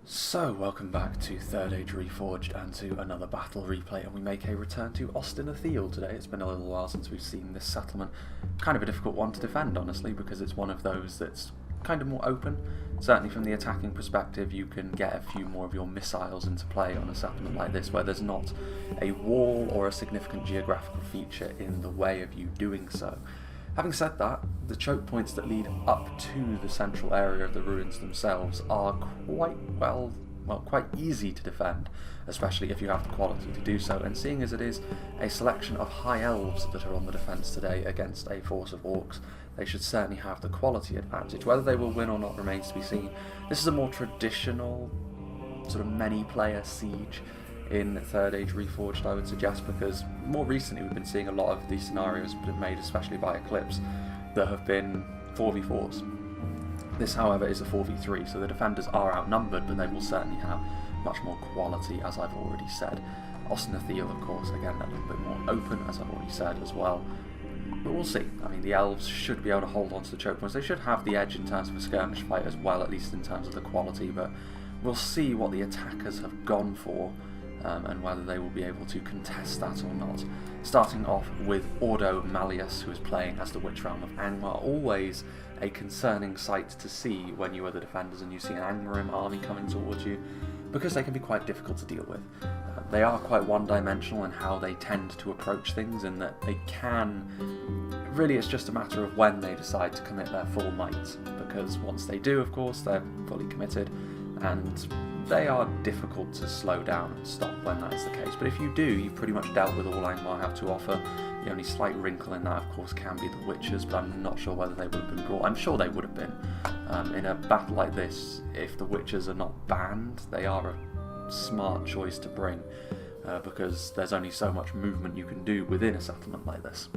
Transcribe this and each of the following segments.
So, welcome back to Third Age Reforged and to another battle replay, and we make a return to EDHIL today. It's been a little while since we've seen this settlement. Kind of a difficult one to defend, honestly, because it's one of those that's kind of more open. Certainly from the attacking perspective, you can get a few more of your missiles into play on a settlement like this, where there's not a wall or a significant geographical feature in the way of you doing so. Having said that, the choke points that lead up to the central area of the ruins themselves are quite easy to defend, especially if you have the quality to do so, and seeing as it is a selection of high elves that are on the defence today against a force of orcs, they should certainly have the quality advantage. Whether they will win or not remains to be seen. This is a more traditional sort of many-player siege in Third Age Reforged, I would suggest, because more recently we've been seeing a lot of these scenarios made, especially by Eclipse, that have been 4v4s. This, however, is a 4v3, so the defenders are outnumbered, but they will certainly have much more quality, as I've already said. EDHIL, of course, again, a little bit more open, as I've already said as well. But we'll see. I mean, the elves should be able to hold on to the choke points. They should have the edge in terms of a skirmish fight as well, at least in terms of the quality, but we'll see what the attackers have gone for, and whether they will be able to contest that or not. Starting off with Ordo Malleus, who is playing as the Witch Realm of Angmar. Always a concerning sight to see when you are the defenders and you see an Angmar army coming towards you, because they can be quite difficult to deal with. They are quite one-dimensional in how they tend to approach things, in that they can... Really, it's just a matter of when they decide to commit their full might, because once they do, of course, they're fully committed, and they are difficult to slow down and stop when that is the case. But if you do, you've pretty much dealt with all Angmar have to offer. The only slight wrinkle in that, of course, can be the Witchers, but I'm not sure whether they would have been brought. I'm sure they would have been. In a battle like this, if the Witchers are not banned, they are a smart choice to bring, because there's only so much movement you can do within a settlement like this.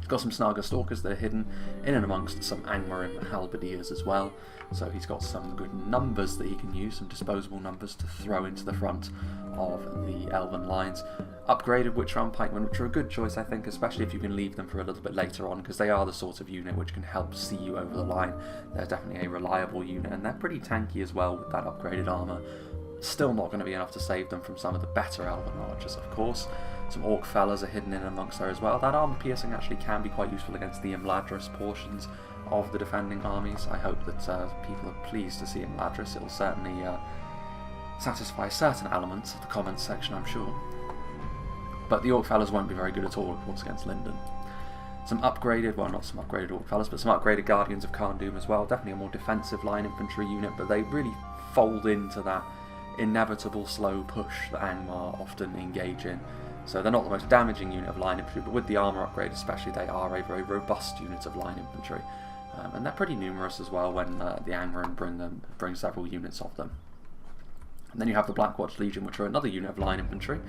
Got some Snaga Stalkers that are hidden in and amongst some Angmar and Halberdiers as well, so he's got some good numbers that he can use, some disposable numbers to throw into the front of the Elven lines. Upgraded Witch Realm Pikemen, which are a good choice, I think, especially if you can leave them for a little bit later on, because they are the sort of unit which can help see you over the line. They're definitely a reliable unit, and they're pretty tanky as well with that upgraded armour. Still not going to be enough to save them from some of the better Elven archers, of course. Some Orc fellas are hidden in amongst there as well. That armour piercing actually can be quite useful against the Imladris portions of the defending armies. I hope that people are pleased to see Imladris. It will certainly satisfy certain elements of the comments section, I'm sure. But the Orc fellas won't be very good at all, of course, against Lindon. Some upgraded, well, not some upgraded Orc fellas, but some upgraded Guardians of Khan Doom as well. Definitely a more defensive line infantry unit, but they really fold into that inevitable slow push that Angmar often engage in. So they're not the most damaging unit of line infantry, but with the armour upgrade especially, they are a very robust unit of line infantry. And they're pretty numerous as well when the Angmar bring several units of them. And then you have the Blackwatch Legion, which are another unit of line infantry,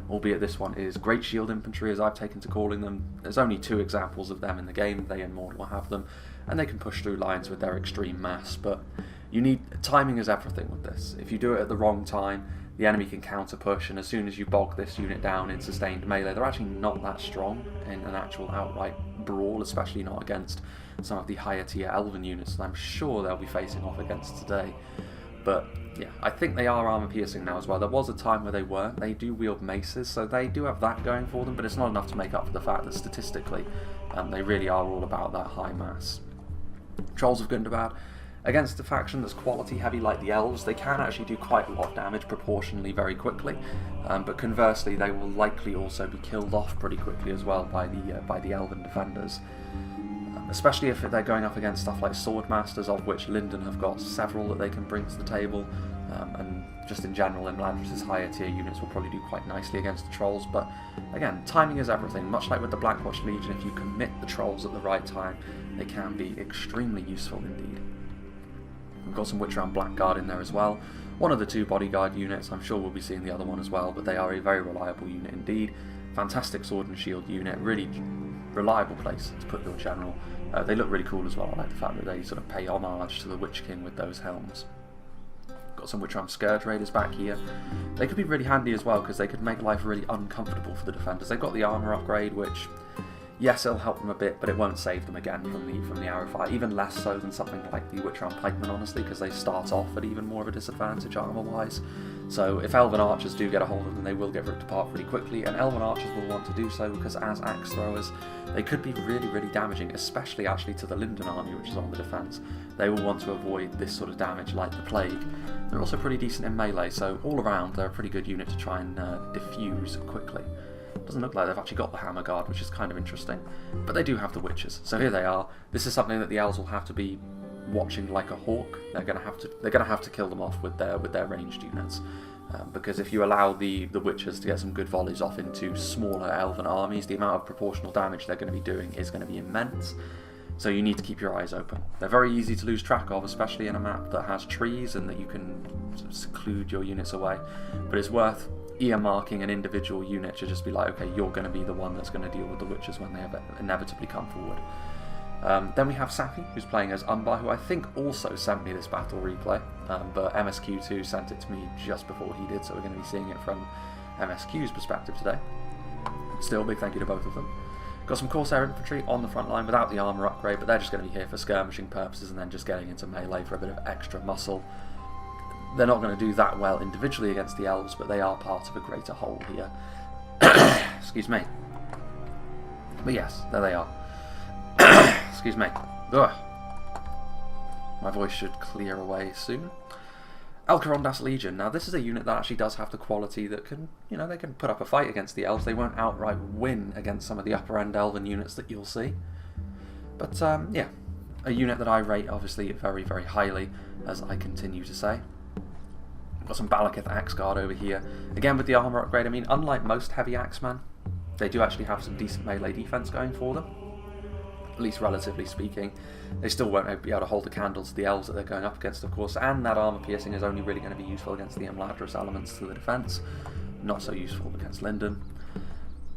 albeit this one is Great Shield Infantry, as I've taken to calling them. There's only 2 examples of them in the game, they and Mordor have them, and they can push through lines with their extreme mass, but you need... timing is everything with this. If you do it at the wrong time, the enemy can counter push, and as soon as you bog this unit down in sustained melee, they're actually not that strong in an actual outright brawl, especially not against some of the higher tier Elven units that I'm sure they'll be facing off against today. But yeah, I think they are armour piercing now as well. There was a time where they weren't. They do wield maces, so they do have that going for them, but it's not enough to make up for the fact that statistically they really are all about that high mass. Trolls of Gundabad. Against a faction that's quality heavy like the elves, they can actually do quite a lot of damage proportionally very quickly, but conversely they will likely also be killed off pretty quickly as well by the elven defenders, especially if they're going up against stuff like Swordmasters, of which Lindon have got several that they can bring to the table, and just in general Imladris' higher tier units will probably do quite nicely against the trolls. But again, timing is everything. Much like with the Blackwatch Legion, if you commit the trolls at the right time, they can be extremely useful indeed. We've got some Witch Realm Blackguard in there as well. One of the 2 bodyguard units, I'm sure we'll be seeing the other one as well, but they are a very reliable unit indeed. Fantastic sword and shield unit, really reliable place to put your general. They look really cool as well. I like the fact that they sort of pay homage to the Witch King with those helms. Got some Witch Realm Scourge Raiders back here. They could be really handy as well, because they could make life really uncomfortable for the defenders. They've got the armour upgrade, which Yes, it'll help them a bit, but it won't save them again from the arrow fire. Even less so than something like the Witcher and Pikemen, honestly, because they start off at even more of a disadvantage armor-wise. So if Elven Archers do get a hold of them, they will get ripped apart pretty quickly, and Elven Archers will want to do so because as axe throwers, they could be really, really damaging, especially actually to the Lindon army, which is on the defence. They will want to avoid this sort of damage like the Plague. They're also pretty decent in melee, so all around they're a pretty good unit to try and diffuse quickly. Doesn't look like they've actually got the Hammer Guard, which is kind of interesting, but they do have the Witches. So here they are. This is something that the Elves will have to be watching like a hawk. They're going to have to kill them off with their ranged units, because if you allow the Witches to get some good volleys off into smaller Elven armies, the amount of proportional damage they're going to be doing is going to be immense. So you need to keep your eyes open. They're very easy to lose track of, especially in a map that has trees and that you can sort of seclude your units away. But it's worth earmarking an individual unit to just be like, okay, you're going to be the one that's going to deal with the Witches when they inevitably come forward. Then we have Safi, who's playing as Umbar, who I think also sent me this battle replay, but MSQ2 sent it to me just before he did, so we're going to be seeing it from MSQ's perspective today. Still, big thank you to both of them. Got some Corsair infantry on the front line without the armour upgrade, but they're just going to be here for skirmishing purposes and then just getting into melee for a bit of extra muscle. They're not going to do that well individually against the Elves, but they are part of a greater whole here. Excuse me. But yes, there they are. Excuse me. Ugh. My voice should clear away soon. Elkarondas Legion. Now this is a unit that actually does have the quality that can, they can put up a fight against the Elves. They won't outright win against some of the upper end Elven units that you'll see. But yeah, a unit that I rate obviously very, very highly, as I continue to say. Got some Balakith Axe Guard over here. Again with the armour upgrade, I mean, unlike most heavy Axemen, they do actually have some decent melee defense going for them. At least relatively speaking. They still won't be able to hold a candle to the Elves that they're going up against, of course, and that armour piercing is only really going to be useful against the Imladris elements to the defence. Not so useful against Lindon.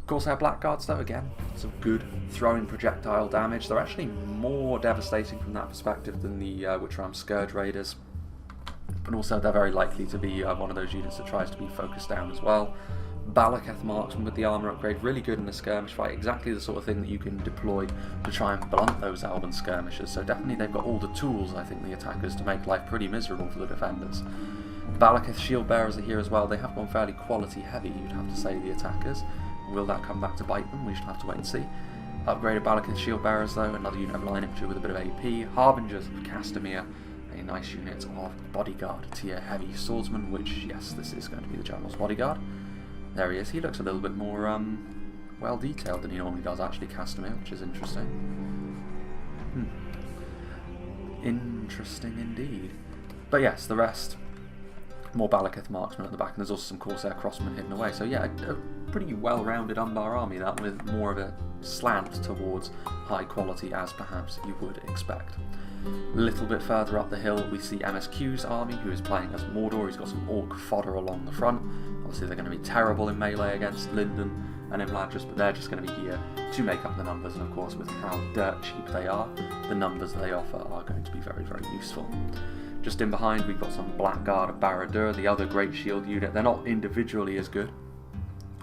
Corsair Blackguards, though, again, some good throwing projectile damage. They're actually more devastating from that perspective than the Witcheram Scourge Raiders. But also they're very likely to be one of those units that tries to be focused down as well. Balaketh Marksman with the armour upgrade, really good in a skirmish fight, exactly the sort of thing that you can deploy to try and blunt those Elven skirmishers, so definitely they've got all the tools, I think, the attackers, to make life pretty miserable for the defenders. Balaketh Shield Bearers are here as well. They have gone fairly quality heavy, you'd have to say, the attackers. Will that come back to bite them? We should have to wait and see. Upgraded Balaketh Shield Bearers though, another unit of line infantry with a bit of AP. Harbingers of Castamere, a nice unit of bodyguard tier heavy swordsman, which, yes, this is going to be the General's bodyguard. There he is. He looks a little bit more well detailed than he normally does, actually, Castamere, which is interesting. Interesting indeed. But yes, the rest, more Balakith Marksmen at the back, and there's also some Corsair Crossmen hidden away. So yeah, a pretty well-rounded Umbar army, that, with more of a slant towards high quality, as perhaps you would expect. A little bit further up the hill we see MSQ's army, who is playing as Mordor. He's got some Orc fodder along the front. Obviously they're going to be terrible in melee against Lindon and Imladris, but they're just going to be here to make up the numbers, and of course with how dirt cheap they are, the numbers they offer are going to be very, very useful. Just in behind we've got some Blackguard of Barad-dûr, the other great shield unit. They're not individually as good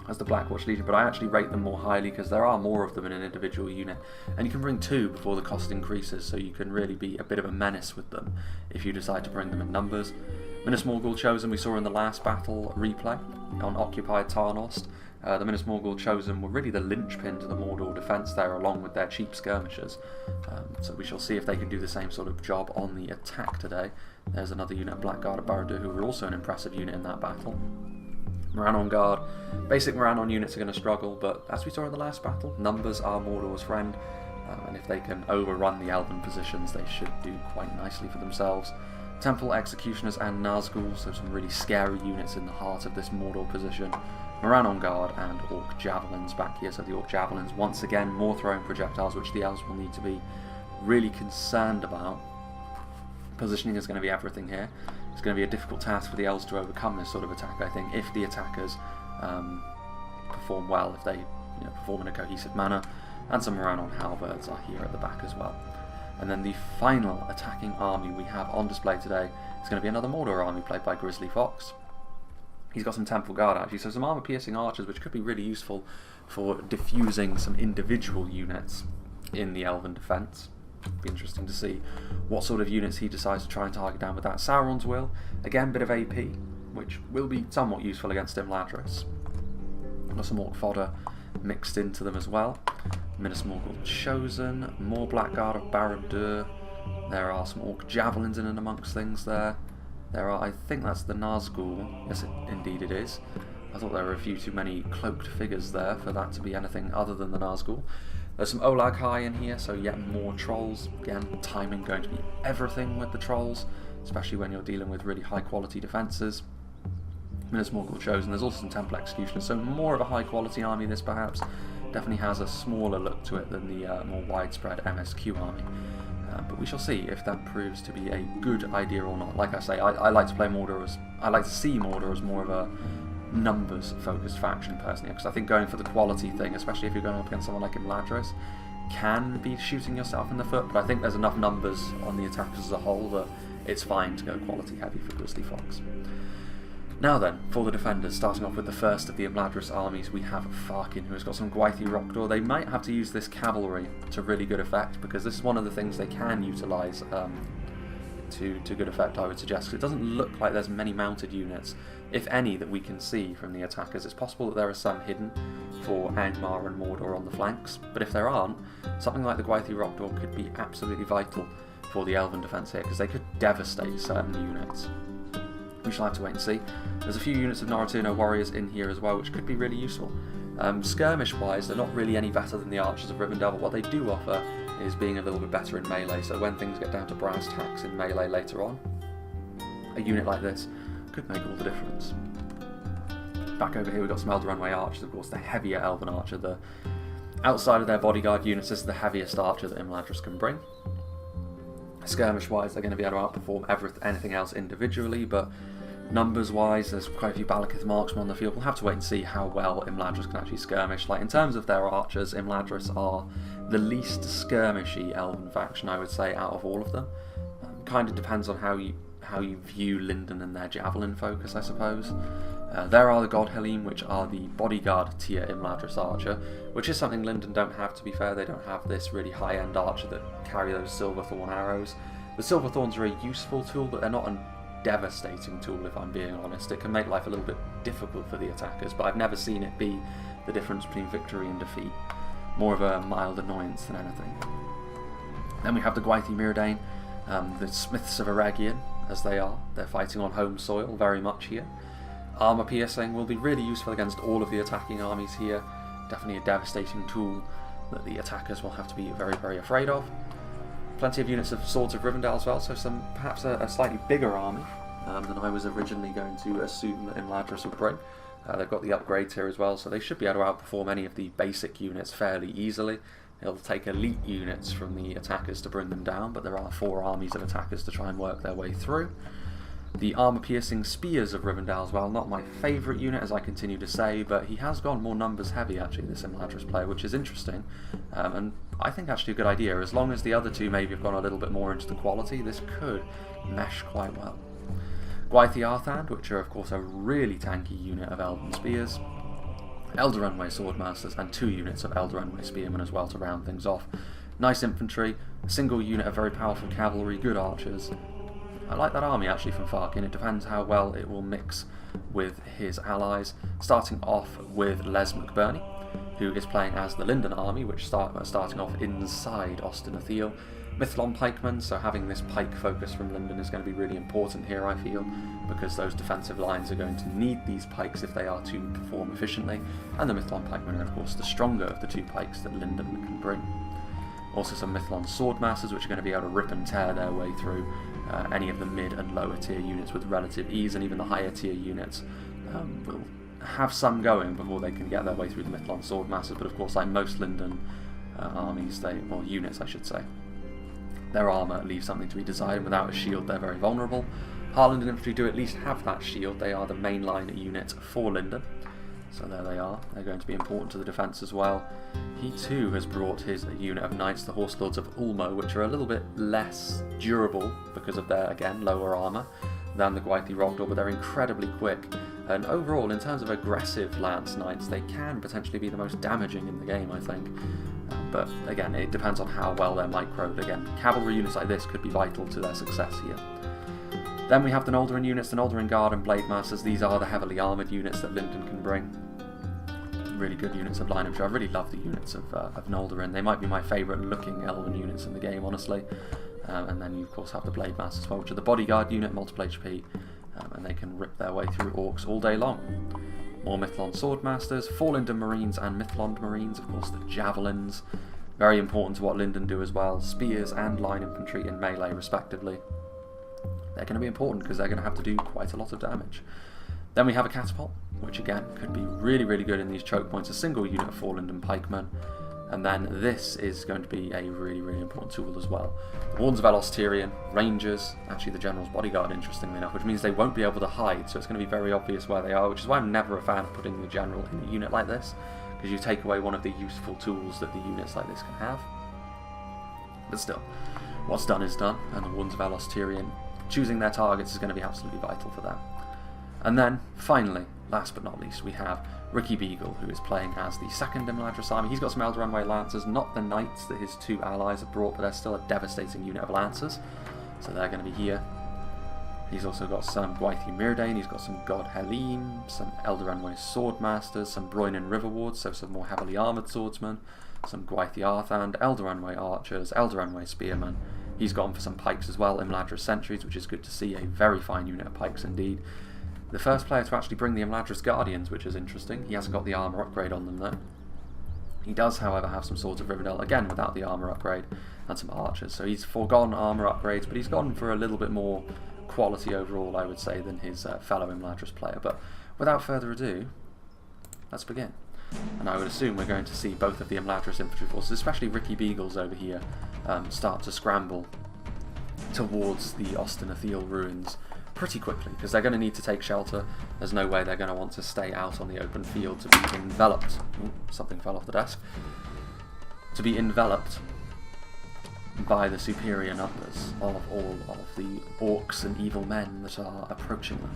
as the Blackwatch Legion, but I actually rate them more highly because there are more of them in an individual unit, and you can bring two before the cost increases, so you can really be a bit of a menace with them if you decide to bring them in numbers. Minas Morgul Chosen we saw in the last battle replay on occupied Tarnost. The Minas Morgul Chosen were really the linchpin to the Mordor defence there, along with their cheap skirmishers. So we shall see if they can do the same sort of job on the attack today. There's another unit of Blackguard of Barad-dûr, who were also an impressive unit in that battle. Moran Guard. Basic Moran units are going to struggle, but as we saw in the last battle, numbers are Mordor's friend, and if they can overrun the Elven positions, they should do quite nicely for themselves. Temple Executioners and Nazgûl, so some really scary units in the heart of this Mordor position. Moran Guard and Orc Javelins back here, so the Orc Javelins, once again, more throwing projectiles, which the Elves will need to be really concerned about. Positioning is going to be everything here. It's going to be a difficult task for the Elves to overcome this sort of attack, I think, if the attackers perform well, if they perform in a cohesive manner. And some Moran Halberds are here at the back as well. And then the final attacking army we have on display today is going to be another Mordor army played by Grizzly Fox. He's got some Temple Guard actually, so some armor-piercing archers, which could be really useful for diffusing some individual units in the Elven defence. Be interesting to see what sort of units he decides to try and target down with that. Sauron's Will, again, bit of AP, which will be somewhat useful against Imladris. Got some Orc fodder mixed into them as well. Minas Morgul Chosen, more Blackguard of Barad-dûr. There are some Orc Javelins in and amongst things there. There are, I think that's the Nazgul. Yes, indeed it is. I thought there were a few too many cloaked figures there for that to be anything other than the Nazgul. There's some Olag High in here, so yet more trolls. Again, timing going to be everything with the trolls, especially when you're dealing with really high quality defences. Minas Morgul Chosen. There's also some Temple Executioners, so more of a high quality army this perhaps. Definitely has a smaller look to it than the more widespread MSQ army. But we shall see if that proves to be a good idea or not. Like I say, I like to play Mordor as... I like to see Mordor as more of a numbers-focused faction, personally, because I think going for the quality thing, especially if you're going up against someone like Imladris, can be shooting yourself in the foot, but I think there's enough numbers on the attackers as a whole that it's fine to go quality-heavy for Grizzly Fox. Now then, for the defenders, starting off with the first of the Imladris armies, we have Farkin, who has got some Gwythi Rockdor. They might have to use this cavalry to really good effect, because this is one of the things they can utilise to good effect, I would suggest, because it doesn't look like there's many mounted units, if any, that we can see from the attackers. It's possible that there are some hidden for Angmar and Mordor on the flanks, but if there aren't, something like the Gwythi Rockdor could be absolutely vital for the Elven defence here, because they could devastate certain units. We shall have to wait and see. There's a few units of Norrtuno warriors in here as well, which could be really useful. Skirmish-wise, they're not really any better than the Archers of Rivendell, but what they do offer is being a little bit better in melee, so when things get down to brass tacks in melee later on, a unit like this could make all the difference. Back over here we've got some Elder Runway Archers, of course, the heavier Elven Archer. Outside of their bodyguard units, this is the heaviest archer that Imladris can bring. Skirmish-wise, they're going to be able to outperform anything else individually, but numbers-wise, there's quite a few Balakith marksmen on the field. We'll have to wait and see how well Imladris can actually skirmish. Like, in terms of their archers, Imladris are the least skirmishy Elven faction, I would say, out of all of them. Kind of depends on how you view Lindon and their javelin focus, I suppose. There are the Godhelm, which are the bodyguard tier Imladris archer, which is something Lindon don't have, to be fair. They don't have this really high-end archer that carry those Silverthorn arrows. The Silverthorns are a useful tool, but they're not a devastating tool, if I'm being honest. It can make life a little bit difficult for the attackers, but I've never seen it be the difference between victory and defeat. More of a mild annoyance than anything. Then we have the Gwythi Myrdain, the Smiths of Eregion, as they are. They're fighting on home soil very much here. Armour piercing will be really useful against all of the attacking armies here. Definitely a devastating tool that the attackers will have to be very, very afraid of. Plenty of units of Swords of Rivendell as well, so perhaps a slightly bigger army than I was originally going to assume that Imladris would bring. They've got the upgrades here as well, so they should be able to outperform any of the basic units fairly easily. It'll take elite units from the attackers to bring them down, but there are 4 armies of attackers to try and work their way through. The armour-piercing Spears of Rivendell as well, not my favourite unit, as I continue to say, but he has gone more numbers heavy, actually, this Imladris player, which is interesting, and I think actually a good idea. As long as the other two maybe have gone a little bit more into the quality, this could mesh quite well. Gwythi Arthand, which are of course a really tanky unit of Elven Spears. Elder Runway Swordmasters, and 2 units of Elder Runway Spearmen as well to round things off. Nice infantry, a single unit of very powerful cavalry, good archers. I like that army actually from Farkin. It depends how well it will mix with his allies. Starting off with Les McBurney, who is playing as the Lindon army, which starting off inside Ostinatheal. Mithlon pikemen, so having this pike focus from Lindon is going to be really important here, I feel, because those defensive lines are going to need these pikes if they are to perform efficiently, and the Mithlon pikemen are of course the stronger of the 2 pikes that Lindon can bring. Also some Mithlon swordmasters, which are going to be able to rip and tear their way through any of the mid and lower tier units with relative ease, and even the higher tier units will have some going before they can get their way through the Mithlon swordmasters, but of course, like most Lindon armies, or units I should say, their armour leaves something to be desired. Without a shield they're very vulnerable. Harland infantry do at least have that shield. They are the mainline unit for Lindon, so there they are. They're going to be important to the defence as well. He too has brought his unit of knights, the Horse Lords of Ulmo, which are a little bit less durable because of their, again, lower armour than the Gwythi Rogdor, but they're incredibly quick. And overall, in terms of aggressive Lance Knights, they can potentially be the most damaging in the game, I think. But again, it depends on how well they're microed. Again, cavalry units like this could be vital to their success here. Then we have the Noldoran units, the Noldoran Guard and Blade Masters. These are the heavily armoured units that Lindon can bring. Really good units of line. I really love the units of Noldoran. They might be my favourite looking elven units in the game, honestly. And then you of course have the Blade Masters as well, which are the bodyguard unit, multiple HP, and they can rip their way through orcs all day long. More Mithlond Swordmasters, 4 Lindon Marines and Mithlond Marines, of course the Javelins, very important to what Lindon do as well, Spears and Line Infantry in melee respectively. They're going to be important because they're going to have to do quite a lot of damage. Then we have a Catapult, which again could be really, really good in these choke points, a single unit of 4 Lindon Pikemen. And then this is going to be a really, really important tool as well. The Horns of Elos Tyrian, Rangers, actually the General's Bodyguard, interestingly enough, which means they won't be able to hide, so it's going to be very obvious where they are, which is why I'm never a fan of putting the General in a unit like this, because you take away one of the useful tools that the units like this can have. But still, what's done is done, and the Horns of Elos Tyrian, choosing their targets is going to be absolutely vital for them. And then, finally, last but not least, we have Ricky Beagle, who is playing as the second Imladris army. He's got some Eldaranway Lancers, not the Knights that his 2 allies have brought, but they're still a devastating unit of Lancers, so they're going to be here. He's also got some Gwythi Myrdain, he's got some God Helene, some Eldaranway Swordmasters, some Broinen Riverwards, so some more heavily armoured swordsmen, some Gwythi Arthand, Eldaranway Archers, Eldaranway Spearmen. He's gone for some pikes as well, Imladris Sentries, which is good to see, a very fine unit of pikes indeed. The first player to actually bring the Imladris Guardians, which is interesting. He hasn't got the armour upgrade on them though. He does, however, have some Swords of Rivendell, again without the armour upgrade, and some archers. So he's foregone armour upgrades, but he's gone for a little bit more quality overall, I would say, than his fellow Imladris player. But without further ado, let's begin. And I would assume we're going to see both of the Imladris infantry forces, especially Ricky Beagles over here, start to scramble towards the Ostin EDHIL ruins pretty quickly, because they're going to need to take shelter. There's no way they're going to want to stay out on the open field to be enveloped. Ooh, something fell off the desk. To be enveloped by the superior numbers of all of the orcs and evil men that are approaching them.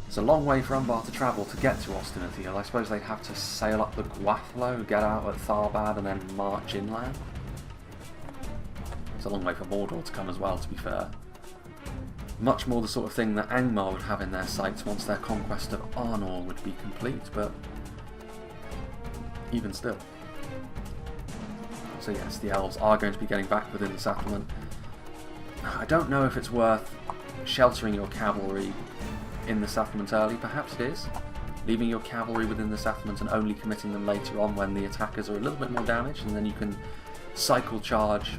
It's a long way for Umbar to travel to get to Ostin EDHIL. I suppose they'd have to sail up the Gwathlo, get out at Tharbad, and then march inland. It's a long way for Mordor to come as well, to be fair. Much more the sort of thing that Angmar would have in their sights once their conquest of Arnor would be complete, but even still. So yes, the elves are going to be getting back within the settlement. I don't know if it's worth sheltering your cavalry in the settlement early. Perhaps it is. Leaving your cavalry within the settlement and only committing them later on when the attackers are a little bit more damaged, and then you can cycle charge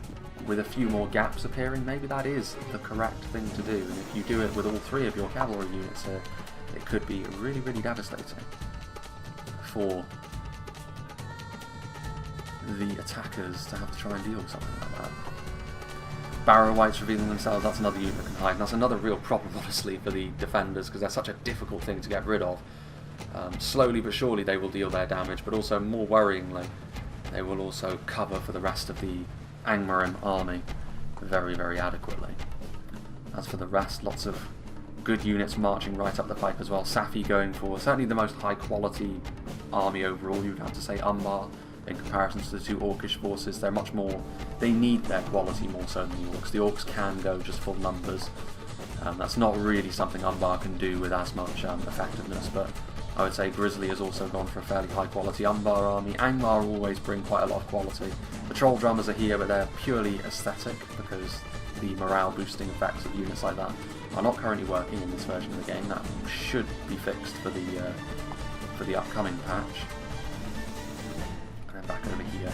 with a few more gaps appearing. Maybe that is the correct thing to do, and if you do it with all 3 of your cavalry units here, it could be really, really devastating for the attackers to have to try and deal with something like that. Barrow Wights revealing themselves, that's another unit that can hide, and that's another real problem, honestly, for the defenders, because they're such a difficult thing to get rid of. Slowly but surely they will deal their damage, but also more worryingly, they will also cover for the rest of the Angmar army very, very adequately. As for the rest, lots of good units marching right up the pipe as well. Safi going for certainly the most high quality army overall, you would have to say Umbar, in comparison to the 2 Orcish forces. They're much more, they need their quality more so than the Orcs. The Orcs can go just full numbers. That's not really something Umbar can do with as much effectiveness, but I would say Grizzly has also gone for a fairly high quality Umbar army. Angmar always bring quite a lot of quality. The Troll Drummers are here, but they're purely aesthetic, because the morale boosting effects of units like that are not currently working in this version of the game. That should be fixed for the upcoming patch. And then back over here,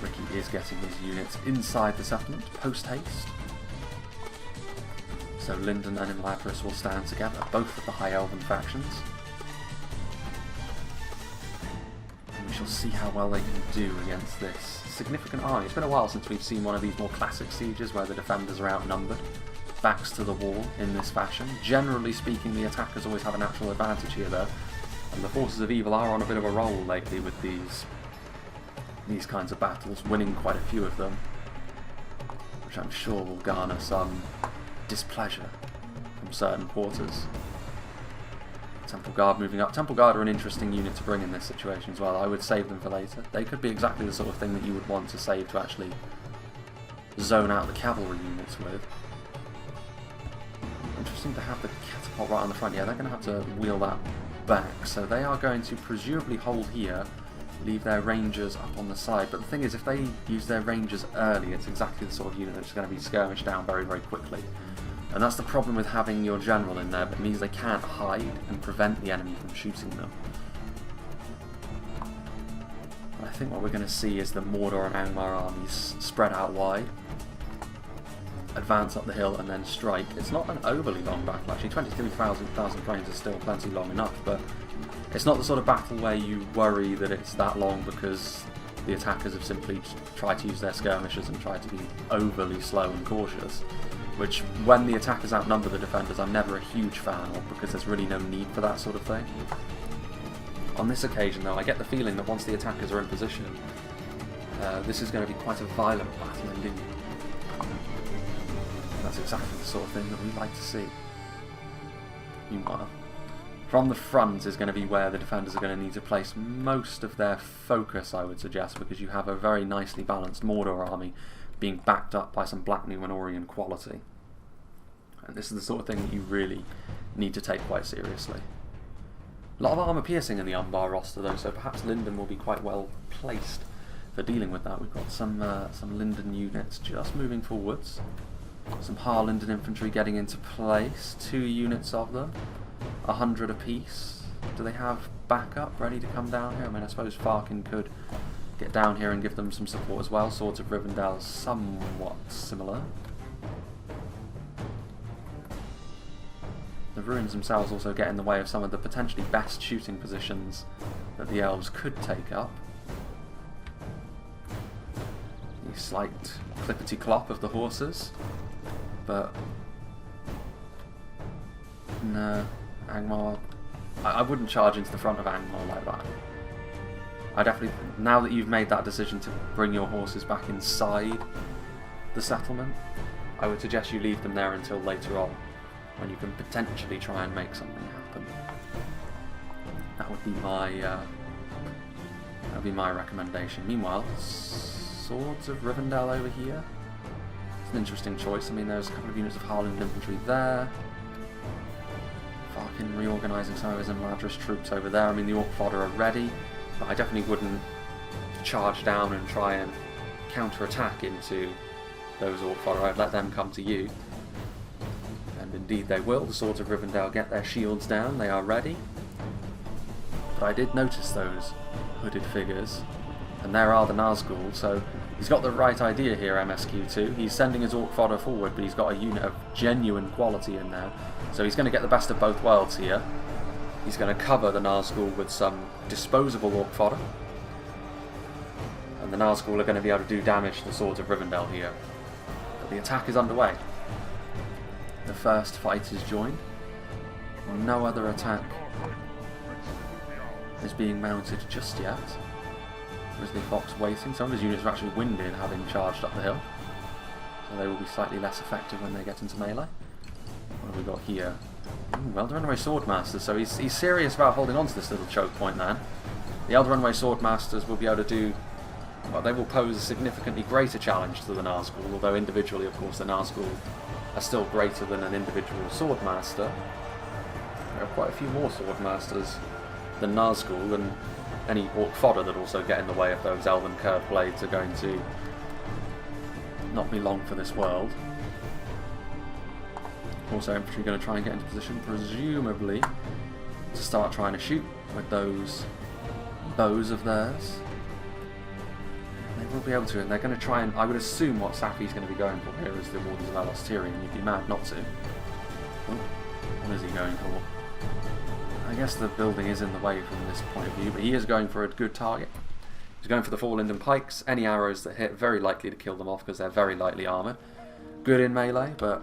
Ricky is getting his units inside the settlement post-haste. So Lindon and Imladris will stand together, both of the High Elven factions. We shall see how well they can do against this significant army. It's been a while since we've seen one of these more classic sieges where the defenders are outnumbered, backs to the wall in this fashion. Generally speaking, the attackers always have a natural advantage here though, and the forces of evil are on a bit of a roll lately with these kinds of battles, winning quite a few of them, which I'm sure will garner some displeasure from certain quarters. Temple Guard moving up. Temple Guard are an interesting unit to bring in this situation as well. I would save them for later. They could be exactly the sort of thing that you would want to save to actually zone out the cavalry units with. Interesting to have the catapult right on the front. Yeah, they're going to have to wheel that back. So they are going to presumably hold here, leave their rangers up on the side. But the thing is, if they use their rangers early, it's exactly the sort of unit that's going to be skirmished down very, very quickly. And that's the problem with having your general in there, but it means they can't hide and prevent the enemy from shooting them. And I think what we're going to see is the Mordor and Angmar armies spread out wide, advance up the hill and then strike. It's not an overly long battle actually, 23,000 frames is still plenty long enough, but it's not the sort of battle where you worry that it's that long because the attackers have simply tried to use their skirmishers and tried to be overly slow and cautious. Which, when the attackers outnumber the defenders, I'm never a huge fan of, because there's really no need for that sort of thing. On this occasion, though, I get the feeling that once the attackers are in position, this is going to be quite a violent battle indeed. That's exactly the sort of thing that we like to see. Meanwhile, from the front is going to be where the defenders are going to need to place most of their focus, I would suggest, because you have a very nicely balanced Mordor army being backed up by some Black Númenórean quality. And this is the sort of thing that you really need to take quite seriously. A lot of armour piercing in the Umbar roster though, so perhaps Lindon will be quite well placed for dealing with that. We've got some Lindon units just moving forwards. Some Harlindon infantry getting into place, 2 units of them, 100 apiece. Do they have backup ready to come down here? I mean, I suppose Farkin could get down here and give them some support as well. Swords of Rivendell is somewhat similar. The ruins themselves also get in the way of some of the potentially best shooting positions that the elves could take up. The slight clippity-clop of the horses, but no, Angmar, I wouldn't charge into the front of Angmar like that. I definitely, now that you've made that decision to bring your horses back inside the settlement, I would suggest you leave them there until later on, when you can potentially try and make something happen. That would be my recommendation. Meanwhile, Swords of Rivendell over here. It's an interesting choice. I mean, there's a couple of units of Harlindon infantry there. Farkin reorganising some of his Imladris troops over there. I mean, the Orc fodder are ready. But I definitely wouldn't charge down and try and counter-attack into those Orc fodder. I'd let them come to you. And indeed they will. The Swords of Rivendell get their shields down. They are ready. But I did notice those hooded figures. And there are the Nazgul, so he's got the right idea here, MSQ2. He's sending his Orc fodder forward, but he's got a unit of genuine quality in there. So he's going to get the best of both worlds here. He's going to cover the Nazgul with some disposable Orc fodder. And the Nazgul are going to be able to do damage to the Swords of Rivendell here. But the attack is underway. The first fight is joined. No other attack is being mounted just yet. Grizzly Fox waiting. Some of his units are actually winded, having charged up the hill. So they will be slightly less effective when they get into melee. What have we got here? Elder Runaway Swordmasters, so he's serious about holding on to this little choke point then. The Elder Runaway Swordmasters will be able to do, well, they will pose a significantly greater challenge to the Nazgul, although individually, of course, the Nazgul are still greater than an individual Swordmaster. There are quite a few more Swordmasters than Nazgul, and any Orc fodder that also get in the way of those Elven Curved Blades are going to not be long for this world. Also, infantry going to try and get into position, presumably to start trying to shoot with those bows of theirs. They will be able to, and they're going to try and, I would assume what Safi's going to be going for here is the Wardens of Alos Tyrion. You'd be mad not to. Oh, what is he going for? I guess the building is in the way from this point of view, but he is going for a good target. He's going for the 4 Lindon pikes. Any arrows that hit, very likely to kill them off because they're very lightly armoured. Good in melee, but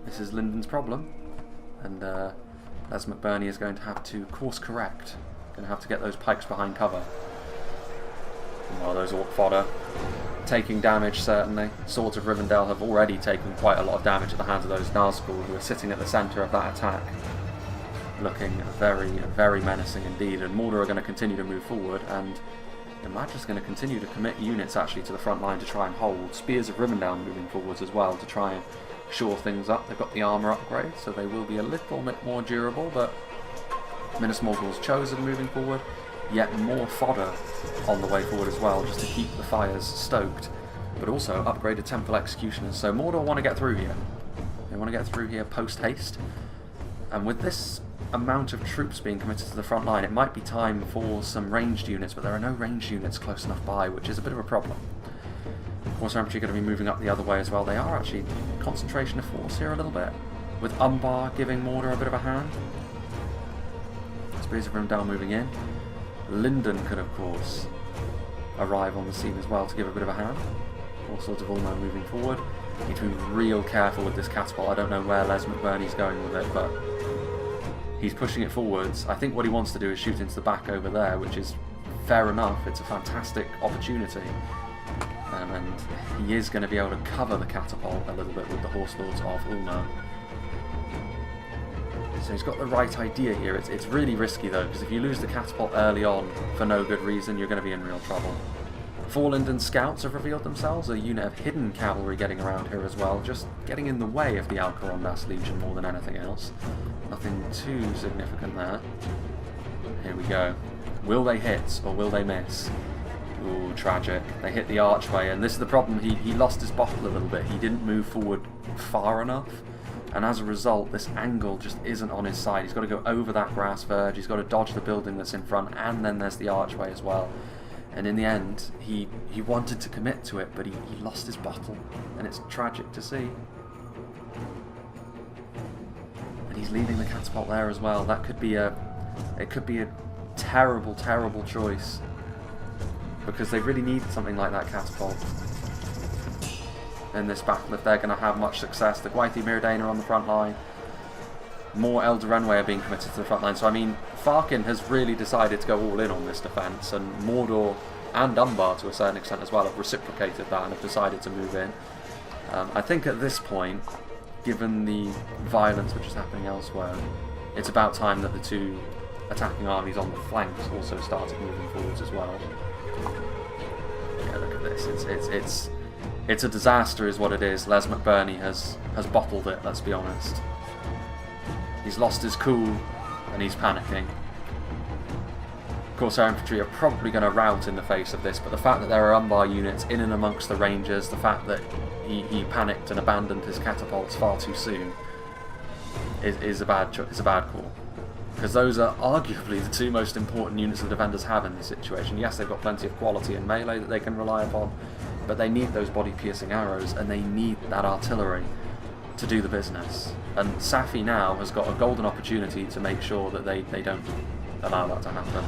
this is Lindon's problem, and Les McBurney is going to have to course correct. Going to have to get those pikes behind cover. And while those Orc fodder taking damage, certainly. Swords of Rivendell have already taken quite a lot of damage at the hands of those Nazgûl, who are sitting at the centre of that attack. Looking very, very menacing indeed, and Mordor are going to continue to move forward, and Imladris is going to continue to commit units actually to the front line to try and hold. Spears of Rivendell moving forwards as well to try and shore things up. They've got the armour upgrade, so they will be a little bit more durable, but Minas Morgul's Chosen moving forward. Yet more fodder on the way forward as well, just to keep the fires stoked, but also upgraded Temple Executioners. So Mordor want to get through here. They want to get through here post-haste, and with this amount of troops being committed to the front line, it might be time for some ranged units, but there are no ranged units close enough by, which is a bit of a problem. Of course, our infantry are going to be moving up the other way as well. They are actually concentration of force here a little bit, with Umbar giving Mordor a bit of a hand. Spears of Rivendell moving in. Lindon could, of course, arrive on the scene as well to give a bit of a hand. All sorts of Ulmo moving forward. Need to be real careful with this catapult. I don't know where Les McBurney's going with it, but he's pushing it forwards. I think what he wants to do is shoot into the back over there, which is fair enough. It's a fantastic opportunity. And he is going to be able to cover the catapult a little bit with the Horse Lords of Ulmo. So he's got the right idea here. It's really risky though, because if you lose the catapult early on for no good reason, you're going to be in real trouble. 4 Lindon scouts have revealed themselves, a unit of hidden cavalry getting around here as well, just getting in the way of the Alcarondas Legion more than anything else. Nothing too significant there. Here we go. Will they hit or will they miss? Ooh, tragic. They hit the archway, and this is the problem. He lost his bottle a little bit. He didn't move forward far enough, and as a result, this angle just isn't on his side. He's got to go over that grass verge, he's got to dodge the building that's in front, and then there's the archway as well. And in the end, he wanted to commit to it, but he lost his bottle, and it's tragic to see. And he's leaving the catapult there as well. That could be a terrible, terrible choice, because they really need something like that catapult in this battle if they're going to have much success. The Gwaithir Myrdain are on the front line. More Eldarenwe are being committed to the front line. So I mean, Farkin has really decided to go all in on this defence, and Mordor and Umbar to a certain extent as well have reciprocated that and have decided to move in. I think at this point, given the violence which is happening elsewhere, it's about time that the two attacking armies on the flanks also started moving forwards as well. Yeah, look at this. It's a disaster is what it is. Les McBurney has bottled it, let's be honest. He's lost his cool and he's panicking. Of course, our infantry are probably going to rout in the face of this, but the fact that there are Umbar units in and amongst the Rangers, the fact that he panicked and abandoned his catapults far too soon is a bad call. Because those are arguably the two most important units the defenders have in this situation. Yes, they've got plenty of quality in melee that they can rely upon, but they need those body-piercing arrows, and they need that artillery to do the business. And Safi now has got a golden opportunity to make sure that they don't allow that to happen.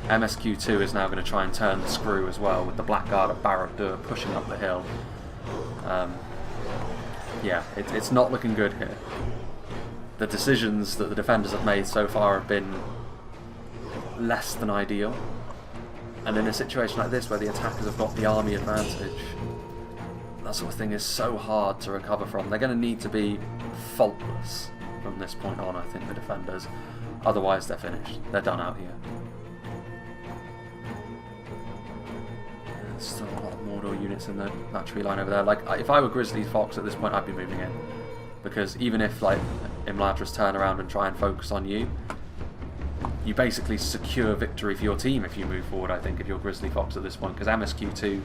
MSQ2 is now going to try and turn the screw as well, with the Blackguard of Barad-dûr pushing up the hill. Yeah, it's not looking good here. The decisions that the defenders have made so far have been less than ideal. And in a situation like this, where the attackers have got the army advantage, that sort of thing is so hard to recover from. They're going to need to be faultless from this point on, I think, the defenders. Otherwise, they're finished. They're done out here. There's still a lot of Mordor units in that tree line over there. Like, if I were Grizzly Fox at this point, I'd be moving in. Because even if, like, Imladris turn around and try and focus on you, you basically secure victory for your team if you move forward, I think, if you're Grizzly Fox at this point. Because MSQ2,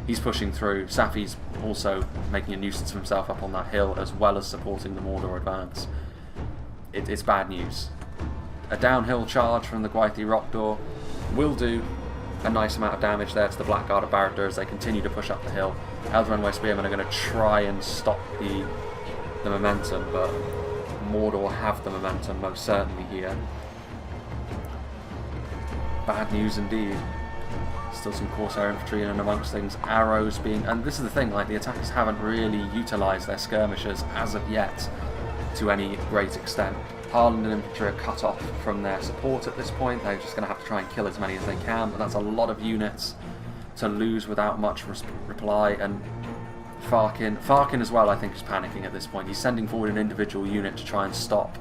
he's pushing through. Safi's also making a nuisance of himself up on that hill, as well as supporting the Mordor advance. It's bad news. A downhill charge from the Gwaithir Rockdor will do a nice amount of damage there to the Blackguard of Barad-dûr as they continue to push up the hill. Eldarenwe Spearmen are going to try and stop the momentum, but Mordor have the momentum most certainly here. Bad news indeed. Still some Corsair infantry in and amongst things. Arrows being... And this is the thing, like, the attackers haven't really utilised their skirmishers as of yet to any great extent. Harlanden infantry are cut off from their support at this point. They're just going to have to try and kill as many as they can, but that's a lot of units to lose without much reply, and Farkin as well, I think, is panicking at this point. He's sending forward an individual unit to try and stop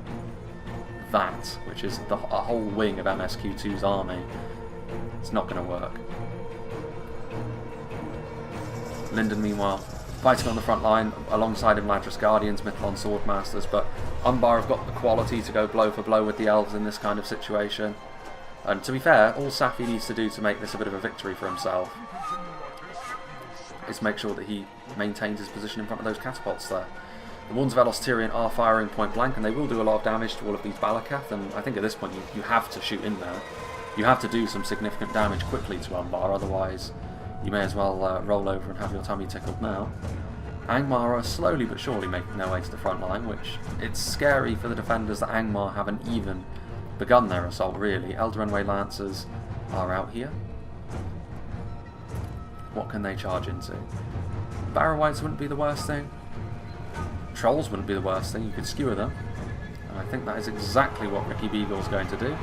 that, which is a whole wing of MSQ2's army. It's not going to work. Lindon, meanwhile, fighting on the front line alongside Imladris Guardians, Mithlon Swordmasters, but Umbar have got the quality to go blow for blow with the elves in this kind of situation. And to be fair, all Safi needs to do to make this a bit of a victory for himself is make sure that he maintains his position in front of those catapults there. The ones of Elos Tyrian are firing point blank, and they will do a lot of damage to all of these Balakath, and I think at this point you have to shoot in there. You have to do some significant damage quickly to Umbar, otherwise you may as well roll over and have your tummy tickled now. Angmar are slowly but surely making their way to the front line, which it's scary for the defenders that Angmar haven't even begun their assault, really. Eldarenway Lancers are out here. What can they charge into? Barrow-wights wouldn't be the worst thing. Trolls wouldn't be the worst thing. You could skewer them. And I think that is exactly what Ricky Beagle's going to do.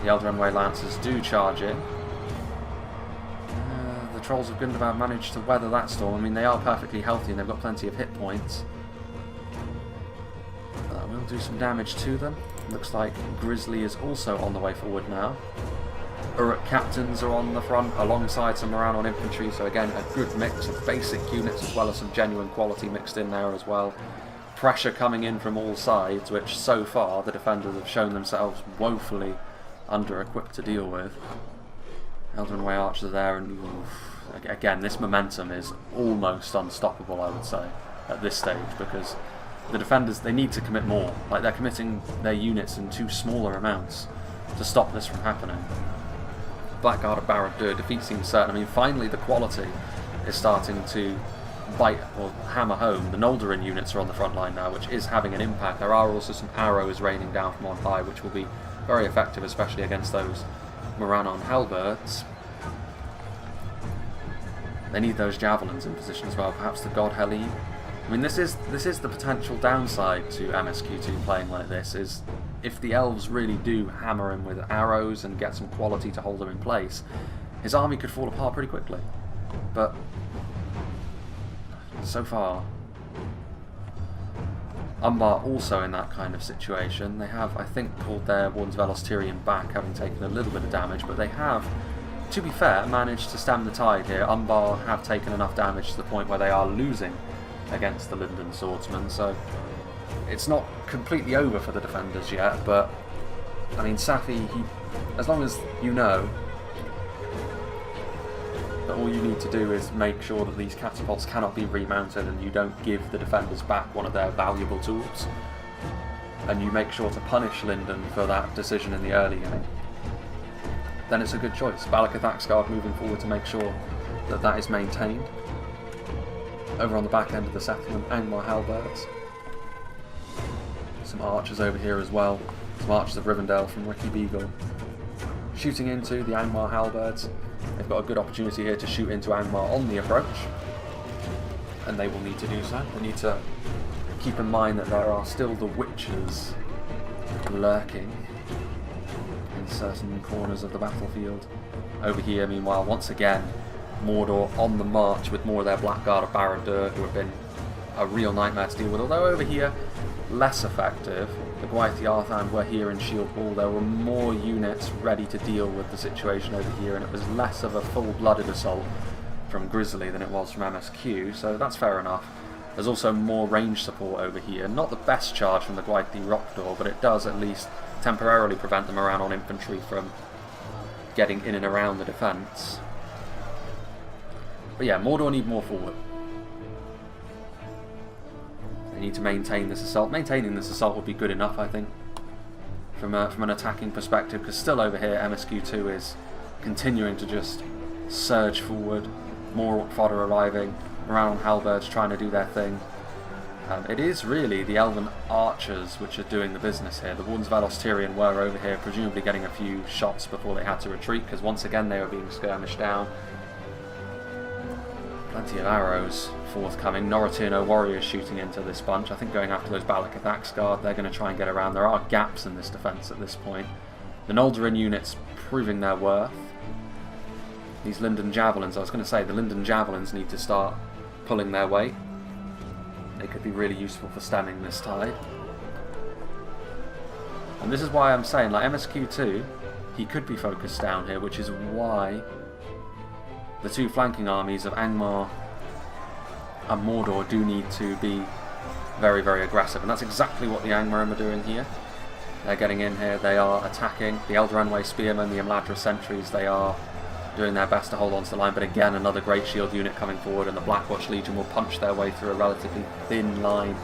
The Eldarenway Lancers do charge in. The Trolls of Gundabad managed to weather that storm. I mean, they are perfectly healthy and they've got plenty of hit points. We'll do some damage to them. Looks like Grizzly is also on the way forward now. Uruk Captains are on the front alongside some Moranon infantry, so again a good mix of basic units as well as some genuine quality mixed in there as well. Pressure coming in from all sides, which so far the defenders have shown themselves woefully under-equipped to deal with. Eldarenway Archers are there, and again this momentum is almost unstoppable, I would say, at this stage, because the defenders, they need to commit more. Like, they're committing their units in too smaller amounts to stop this from happening. Blackguard of Barad-dûr, defeat seems certain. I mean, finally the quality is starting to bite or hammer home. The Noldorin units are on the front line now, which is having an impact. There are also some arrows raining down from on high, which will be very effective, especially against those Moranon halberds. They need those javelins in position as well. Perhaps the God Helene. I mean, this is the potential downside to MSQ2 playing like this, is if the elves really do hammer him with arrows and get some quality to hold him in place, his army could fall apart pretty quickly. But so far, Umbar also in that kind of situation. They have, I think, pulled their Wardens of Elos Tyrian back, having taken a little bit of damage, but they have, to be fair, managed to stem the tide here. Umbar have taken enough damage to the point where they are losing against the Lindon swordsmen, so it's not completely over for the defenders yet, but I mean, Safi, as long as you know that all you need to do is make sure that these catapults cannot be remounted and you don't give the defenders back one of their valuable tools, and you make sure to punish Lindon for that decision in the early game, then it's a good choice. Balakath Axguard moving forward to make sure that that is maintained. Over on the back end of the settlement, Angmar halberds. Some archers over here as well. Some archers of Rivendell from Ricky Beagle. Shooting into the Angmar halberds. They've got a good opportunity here to shoot into Angmar on the approach. And they will need to do so. They need to keep in mind that there are still the witches lurking in certain corners of the battlefield. Over here, meanwhile, once again, Mordor on the march with more of their Blackguard of Barad-dûr, who have been a real nightmare to deal with. Although over here, less effective. The Gwaith Yarthan were here in Shield Hall. There were more units ready to deal with the situation over here, and it was less of a full-blooded assault from Grizzly than it was from MSQ, so that's fair enough. There's also more range support over here. Not the best charge from the Gwaith Rockdor, but it does at least temporarily prevent the Moranon infantry from getting in and around the defence. But yeah, Mordor need more forward. They need to maintain this assault. Maintaining this assault would be good enough, I think, from an attacking perspective, because still over here MSQ2 is continuing to just surge forward. More fodder arriving, Moranon halberds trying to do their thing. It is really the Elven archers which are doing the business here. The Wardens of Elos Tyrian were over here, presumably getting a few shots before they had to retreat, because once again they were being skirmished down. Plenty of arrows forthcoming. Noratirno warriors shooting into this bunch. I think going after those Balakath Axguard, they're going to try and get around. There are gaps in this defence at this point. The Noldorin units proving their worth. these Lindon Javelins, I was going to say, the Lindon Javelins need to start pulling their weight. They could be really useful for stemming this tide. And this is why I'm saying, like, MSQ2, he could be focused down here, which is why the two flanking armies of Angmar and Mordor do need to be very, very aggressive. And that's exactly what the Angmar are doing here. They're getting in here, they are attacking. The Eldarenway Spearmen, the Imladris Sentries, they are doing their best to hold on to the line. But again, another Great Shield unit coming forward, and the Blackwatch Legion will punch their way through a relatively thin line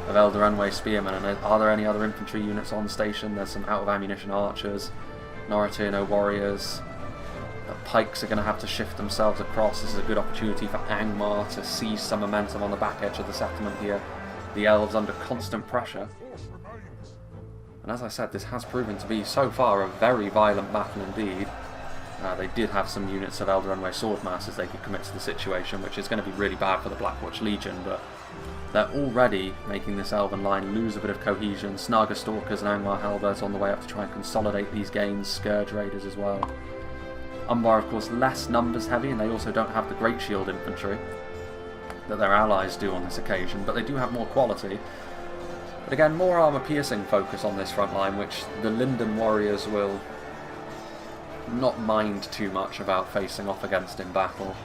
of Eldarenway Spearmen. And are there any other infantry units on station? There's some out-of-ammunition archers, Norreturno warriors. The pikes are going to have to shift themselves across. This is a good opportunity for Angmar to seize some momentum on the back edge of the settlement here. The elves under constant pressure. And as I said, this has proven to be so far a very violent battle indeed. They did have some units of Eldarenway Swordmasters they could commit to the situation, which is going to be really bad for the Blackwatch Legion, but they're already making this elven line lose a bit of cohesion. Snaga Stalkers and Angmar Halberds on the way up to try and consolidate these gains. Scourge Raiders as well. Umbar, of course, less numbers heavy, and they also don't have the Great Shield infantry that their allies do on this occasion, but they do have more quality. But again, more armour-piercing focus on this front line, which the Lindon warriors will not mind too much about facing off against in battle.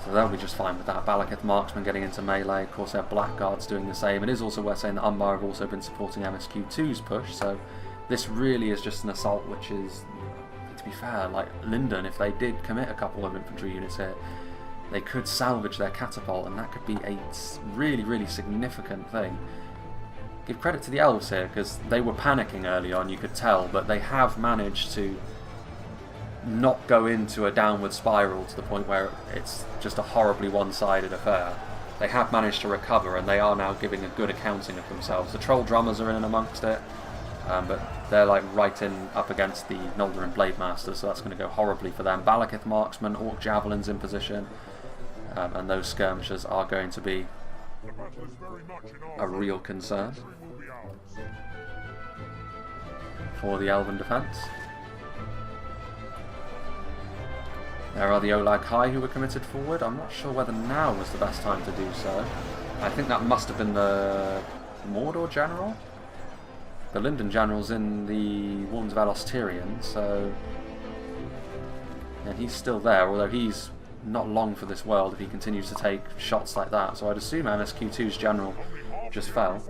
So they'll be just fine with that. Balakith marksmen getting into melee. Of course, their blackguards doing the same. It is also worth saying that Umbar have also been supporting MSQ2's push, so this really is just an assault which is, to be fair, like Lindon, if they did commit a couple of infantry units here, they could salvage their catapult, and that could be a really, really significant thing. Give credit to the elves here, because they were panicking early on, you could tell, but they have managed to not go into a downward spiral to the point where it's just a horribly one-sided affair. They have managed to recover, and they are now giving a good accounting of themselves. The Troll Drummers are in and amongst it, but they're like right in up against the Noldor and Blade Masters, so that's going to go horribly for them. Balakith marksmen, Orc Javelins in position, and those skirmishers are going to be a real concern for the Elven defence. There are the Olag High who were committed forward. I'm not sure whether now was the best time to do so. I think that must have been the Mordor General. The Lindon General's in the Warns of Elos Tyrion, so yeah, he's still there, although he's not long for this world if he continues to take shots like that. So I'd assume MSQ2's General just fell.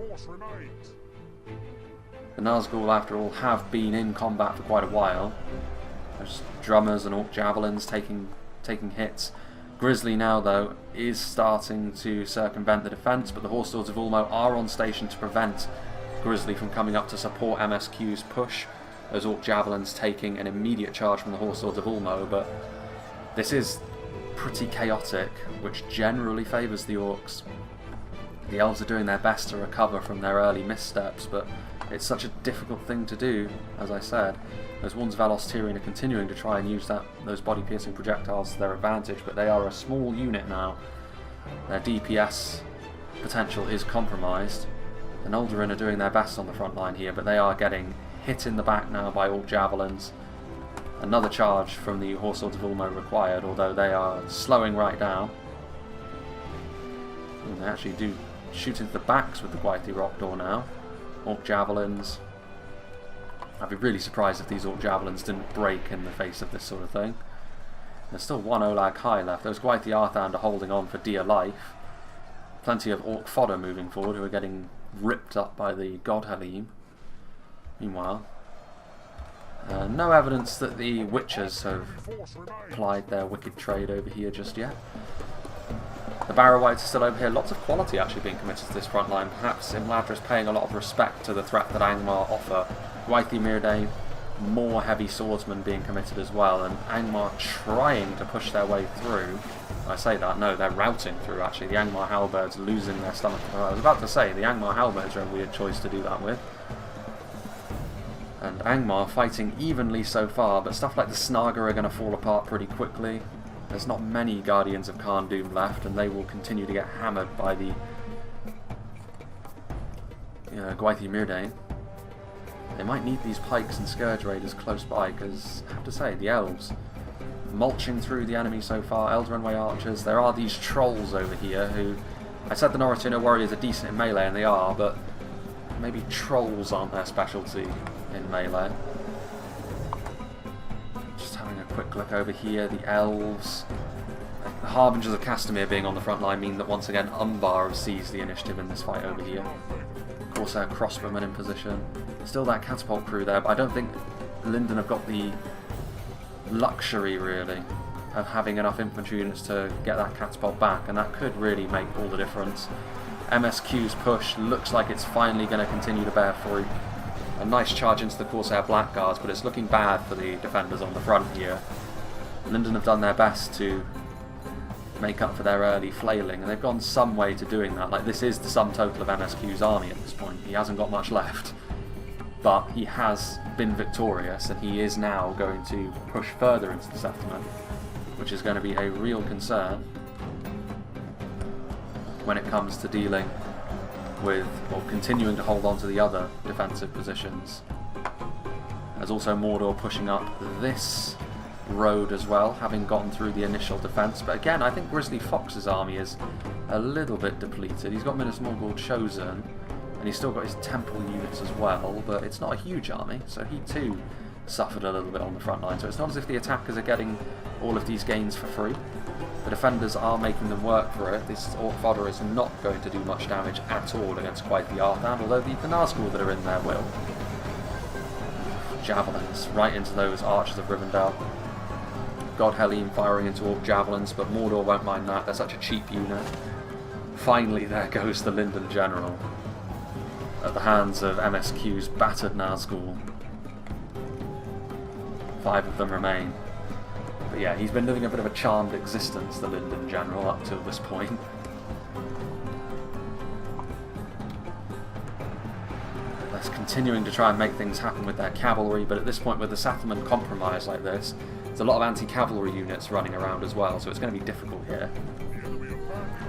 The Nazgul, after all, have been in combat for quite a while. There's drummers and Orc Javelins taking hits. Grizzly now, though, is starting to circumvent the defence, but the Horse Swords of Ulmo are on station to prevent Grizzly from coming up to support MSQ's push. Those Orc Javelins taking an immediate charge from the Horse Swords of Ulmo, but this is pretty chaotic, which generally favours the Orcs. The Elves are doing their best to recover from their early missteps, but it's such a difficult thing to do, as I said. Those Warns of Elos Tyrion are continuing to try and use those body-piercing projectiles to their advantage, but they are a small unit now. Their DPS potential is compromised. The Noldorin are doing their best on the front line here, but they are getting hit in the back now by Orc Javelins. Another charge from the Horse Swords of Ulmo required, although they are slowing right down. And they actually do shoot into the backs with the Gwaithir Rockdoor now. Orc Javelins. I'd be really surprised if these Orc Javelins didn't break in the face of this sort of thing. There's still one Olag High left. Those Gwaithir Arthand are holding on for dear life. Plenty of Orc fodder moving forward who are getting ripped up by the God Halim. Meanwhile, no evidence that the Witchers have plied their wicked trade over here just yet. The Barrow-wights are still over here. Lots of quality actually being committed to this front line. Perhaps Imladris paying a lot of respect to the threat that Angmar offer. Gwaithir Myrdain, more heavy swordsmen being committed as well, and Angmar trying to push their way through. I say that, no, they're routing through actually. The Angmar Halberds losing their stomach. I was about to say, the Angmar Halberds are a weird choice to do that with. And Angmar fighting evenly so far, but stuff like the Snaga are going to fall apart pretty quickly. There's not many Guardians of Khan Doom left, and they will continue to get hammered by the Gwaithir Myrdain. They might need these pikes and Scourge Raiders close by, because I have to say, the elves mulching through the enemy so far. Eldraenway archers. There are these trolls over here who, I said the Noratuno warriors are decent in melee, and they are, but maybe trolls aren't their specialty in melee. Just having a quick look over here. The elves, the Harbingers of Castamere being on the front line mean that once again Umbar have seized the initiative in this fight over here. Corsair crossbowmen in position. Still that catapult crew there, but I don't think Lindon have got the luxury really of having enough infantry units to get that catapult back, and that could really make all the difference. MSQ's push looks like it's finally going to continue to bear fruit. A nice charge into the Corsair Blackguards, but it's looking bad for the defenders on the front here. Lindon have done their best to make up for their early flailing, and they've gone some way to doing that. Like, this is the sum total of MSQ's army at this point. He hasn't got much left, but he has been victorious, and he is now going to push further into the settlement, which is going to be a real concern when it comes to dealing with, or continuing to hold on to the other defensive positions. There's also Mordor pushing up this road as well, having gotten through the initial defence, but again I think Grizzly Fox's army is a little bit depleted. He's got Minas Morgul chosen, and he's still got his temple units as well, but it's not a huge army, so he too suffered a little bit on the front line. So it's not as if the attackers are getting all of these gains for free. The defenders are making them work for it. This Orc fodder is not going to do much damage at all against quite the Arthand, although the Nazgul that are in there will. Javelins right into those archers of Rivendell. God Helene firing into Orc javelins, but Mordor won't mind that. They're such a cheap unit. Finally, there goes the Lindon General at the hands of MSQ's battered Nazgul. 5 of them remain. But yeah, he's been living a bit of a charmed existence, the Lindon General, up till this point. They're continuing to try and make things happen with their cavalry, but at this point, with the settlement compromised like this, there's a lot of anti-cavalry units running around as well, so it's going to be difficult here.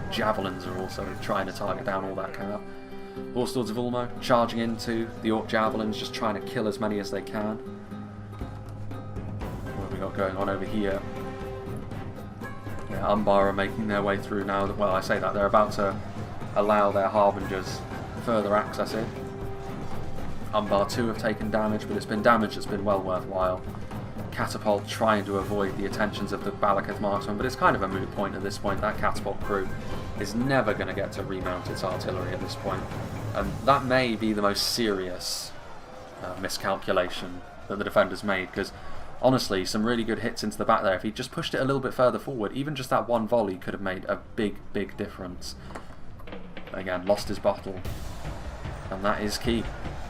Javelins are also trying to target down all that camp. Horse Lords of Ulmo charging into the Orc Javelins, just trying to kill as many as they can. What have we got going on over here? Yeah, Umbar are making their way through now. Well, I say that, they're about to allow their Harbingers further access in. Umbar too have taken damage, but it's been damage that's been well worthwhile. Catapult trying to avoid the attentions of the Balaketh marksman, but it's kind of a moot point at this point. That catapult crew is never going to get to remount its artillery at this point, and that may be the most serious miscalculation that the defenders made, because honestly, some really good hits into the back there. If he just pushed it a little bit further forward, even just that one volley could have made a big difference. Again, lost his bottle, and that is key.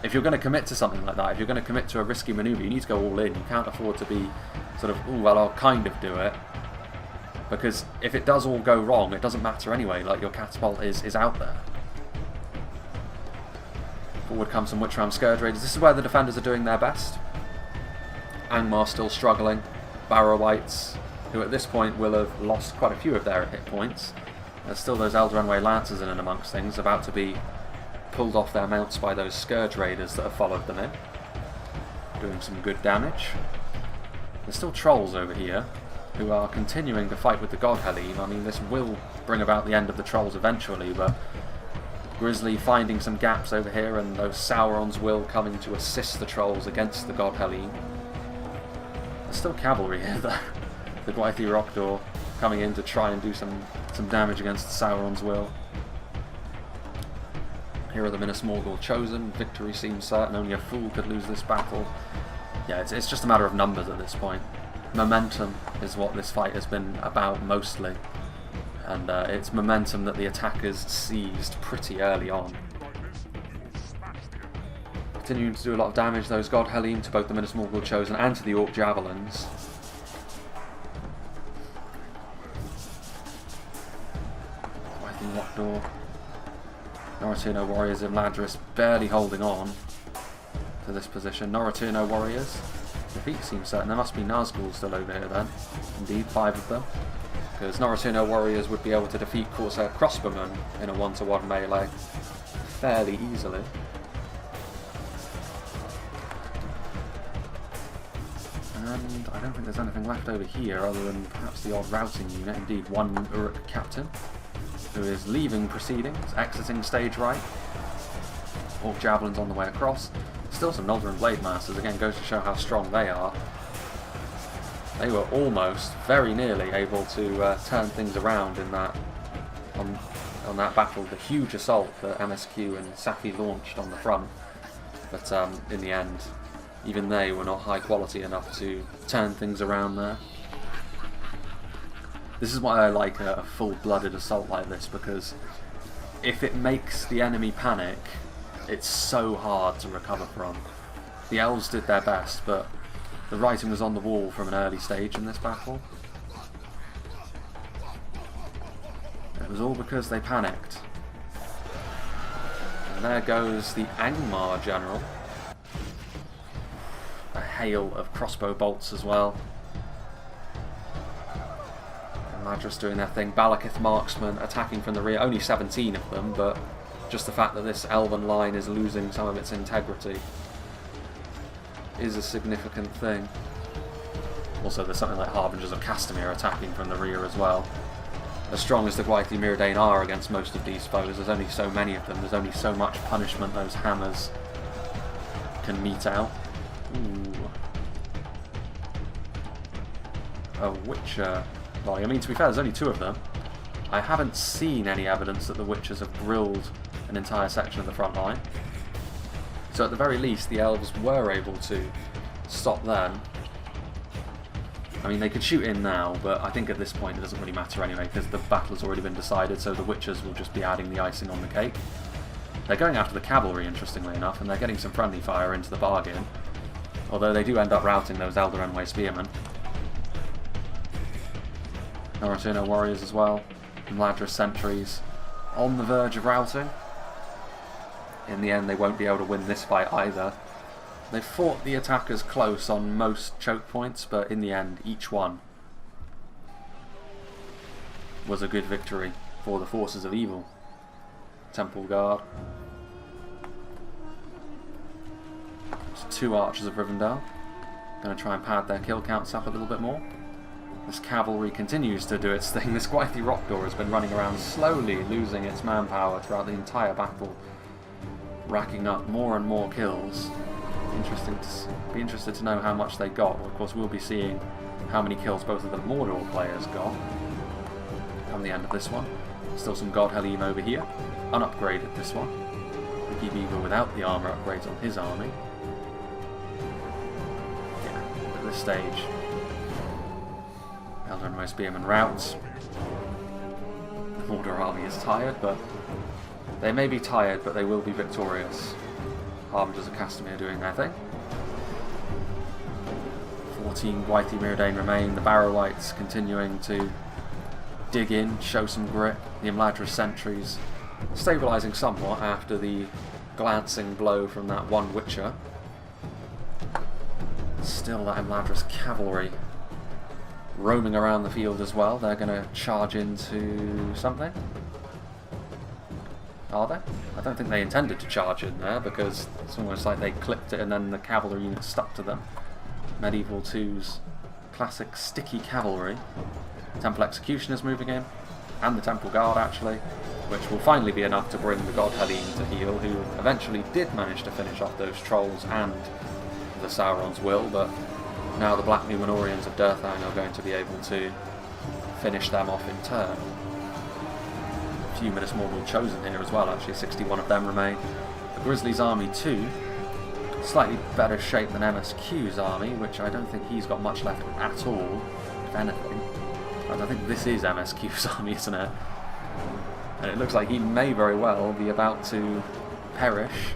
If you're going to commit to something like that, if you're going to commit to a risky manoeuvre, you need to go all in. You can't afford to be sort of, oh, well, I'll kind of do it. Because if it does all go wrong, it doesn't matter anyway. Like, your catapult is out there. Forward comes some Witchram Scourge Raiders. This is where the defenders are doing their best. Angmar still struggling. Barrow-wights, who at this point will have lost quite a few of their hit points. There's still those Eldraenway Lancers in and amongst things, about to be pulled off their mounts by those Scourge Raiders that have followed them in, doing some good damage. There's still trolls over here who are continuing to fight with the God Helene. I mean, this will bring about the end of the trolls eventually, but Grizzly finding some gaps over here, and those Sauron's will coming to assist the trolls against the God Helene. There's still cavalry here though. The Gwaithir Rockdor coming in to try and do some damage against Sauron's will. Here are the Minas Morgul chosen. Victory seems certain. Only a fool could lose this battle. Yeah, it's just a matter of numbers at this point. Momentum is what this fight has been about mostly. And it's momentum that the attackers seized pretty early on. Continuing to do a lot of damage, those God Helene, to both the Minas Morgul chosen and to the Orc Javelins. Gwaithir Rockdor. Noratuno warriors in Imladris barely holding on to this position. Noratuno warriors, defeat seems certain. There must be Nazgul still over here then. Indeed, 5 of them. Because Noratuno warriors would be able to defeat Corsair crossbowmen in a 1-to-1 melee fairly easily. And I don't think there's anything left over here other than perhaps the odd routing unit. Indeed, one Uruk captain who is leaving proceedings, exiting stage right. Orc javelins on the way across. Still some Noldor and Blade Masters. Again, goes to show how strong they are. They were almost, very nearly, able to turn things around in that on that battle. The huge assault that MSQ and Safi launched on the front. But in the end, even they were not high quality enough to turn things around there. This is why I like a full-blooded assault like this, because if it makes the enemy panic, it's so hard to recover from. The elves did their best, but the writing was on the wall from an early stage in this battle. It was all because they panicked. And there goes the Angmar general. A hail of crossbow bolts as well. Imladris doing their thing. Balakith marksmen attacking from the rear. Only 17 of them, but just the fact that this elven line is losing some of its integrity is a significant thing. Also, there's something like Harbingers of Castamere attacking from the rear as well. As strong as the Gwaithly Myrdain are against most of these foes, there's only so many of them, there's only so much punishment those hammers can mete out. Ooh. A Witcher. Well, I mean, to be fair, there's only 2 of them. I haven't seen any evidence that the Witchers have grilled an entire section of the front line. So at the very least, the elves were able to stop them. I mean, they could shoot in now, but I think at this point it doesn't really matter anyway, because the battle has already been decided, so the Witchers will just be adding the icing on the cake. They're going after the cavalry, interestingly enough, and they're getting some friendly fire into the bargain. Although they do end up routing those Elder Enway spearmen. Noratuno warriors as well. Imladris sentries on the verge of routing. In the end, they won't be able to win this fight either. They fought the attackers close on most choke points, but in the end, each one was a good victory for the forces of evil. Temple Guard. There's 2 archers of Rivendell. Going to try and pad their kill counts up a little bit more. This cavalry continues to do its thing. This Gwaithly Rockdoor has been running around slowly, losing its manpower throughout the entire battle, racking up more and more kills. Be interested to know how much they got. Of course, we'll be seeing how many kills both of the Mordor players got come the end of this one. Still some God Halim over here, unupgraded this one. Ricky Beaver without the armour upgrades on his army. Yeah, at this stage, Elder Enway Spearmen rout. The Mordor army is tired, but they may be tired, but they will be victorious. Harbingers of Castamere doing their thing. 14 Gwaithly Myrdain remain. The Barrow-wights continuing to dig in, show some grit. The Imladris sentries stabilising somewhat after the glancing blow from that one Witcher. Still that Imladris cavalry roaming around the field as well. They're going to charge into something. Are they? I don't think they intended to charge in there, because it's almost like they clipped it and then the cavalry unit stuck to them. Medieval 2's classic sticky cavalry. Temple Executioners moving in, and the Temple Guard actually, which will finally be enough to bring the God Halim to heel, who eventually did manage to finish off those trolls and the Sauron's Will, but now the Black Numenorians of Durthang are going to be able to finish them off in turn. A few Minas Morgul chosen here as well, actually 61 of them remain. The Grizzly's army too, slightly better shape than MSQ's army, which I don't think he's got much left at all, if anything. I think this is MSQ's army, isn't it? And it looks like he may very well be about to perish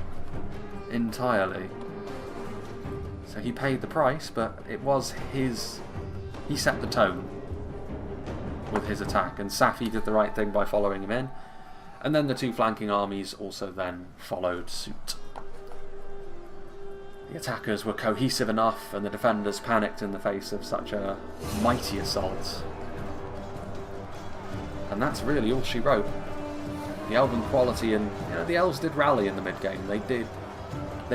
entirely. So he paid the price, but it was his... he set the tone with his attack, and Safi did the right thing by following him in. And then the 2 flanking armies also then followed suit. The attackers were cohesive enough, and the defenders panicked in the face of such a mighty assault. And that's really all she wrote. The elven quality, and the elves did rally in the mid-game. They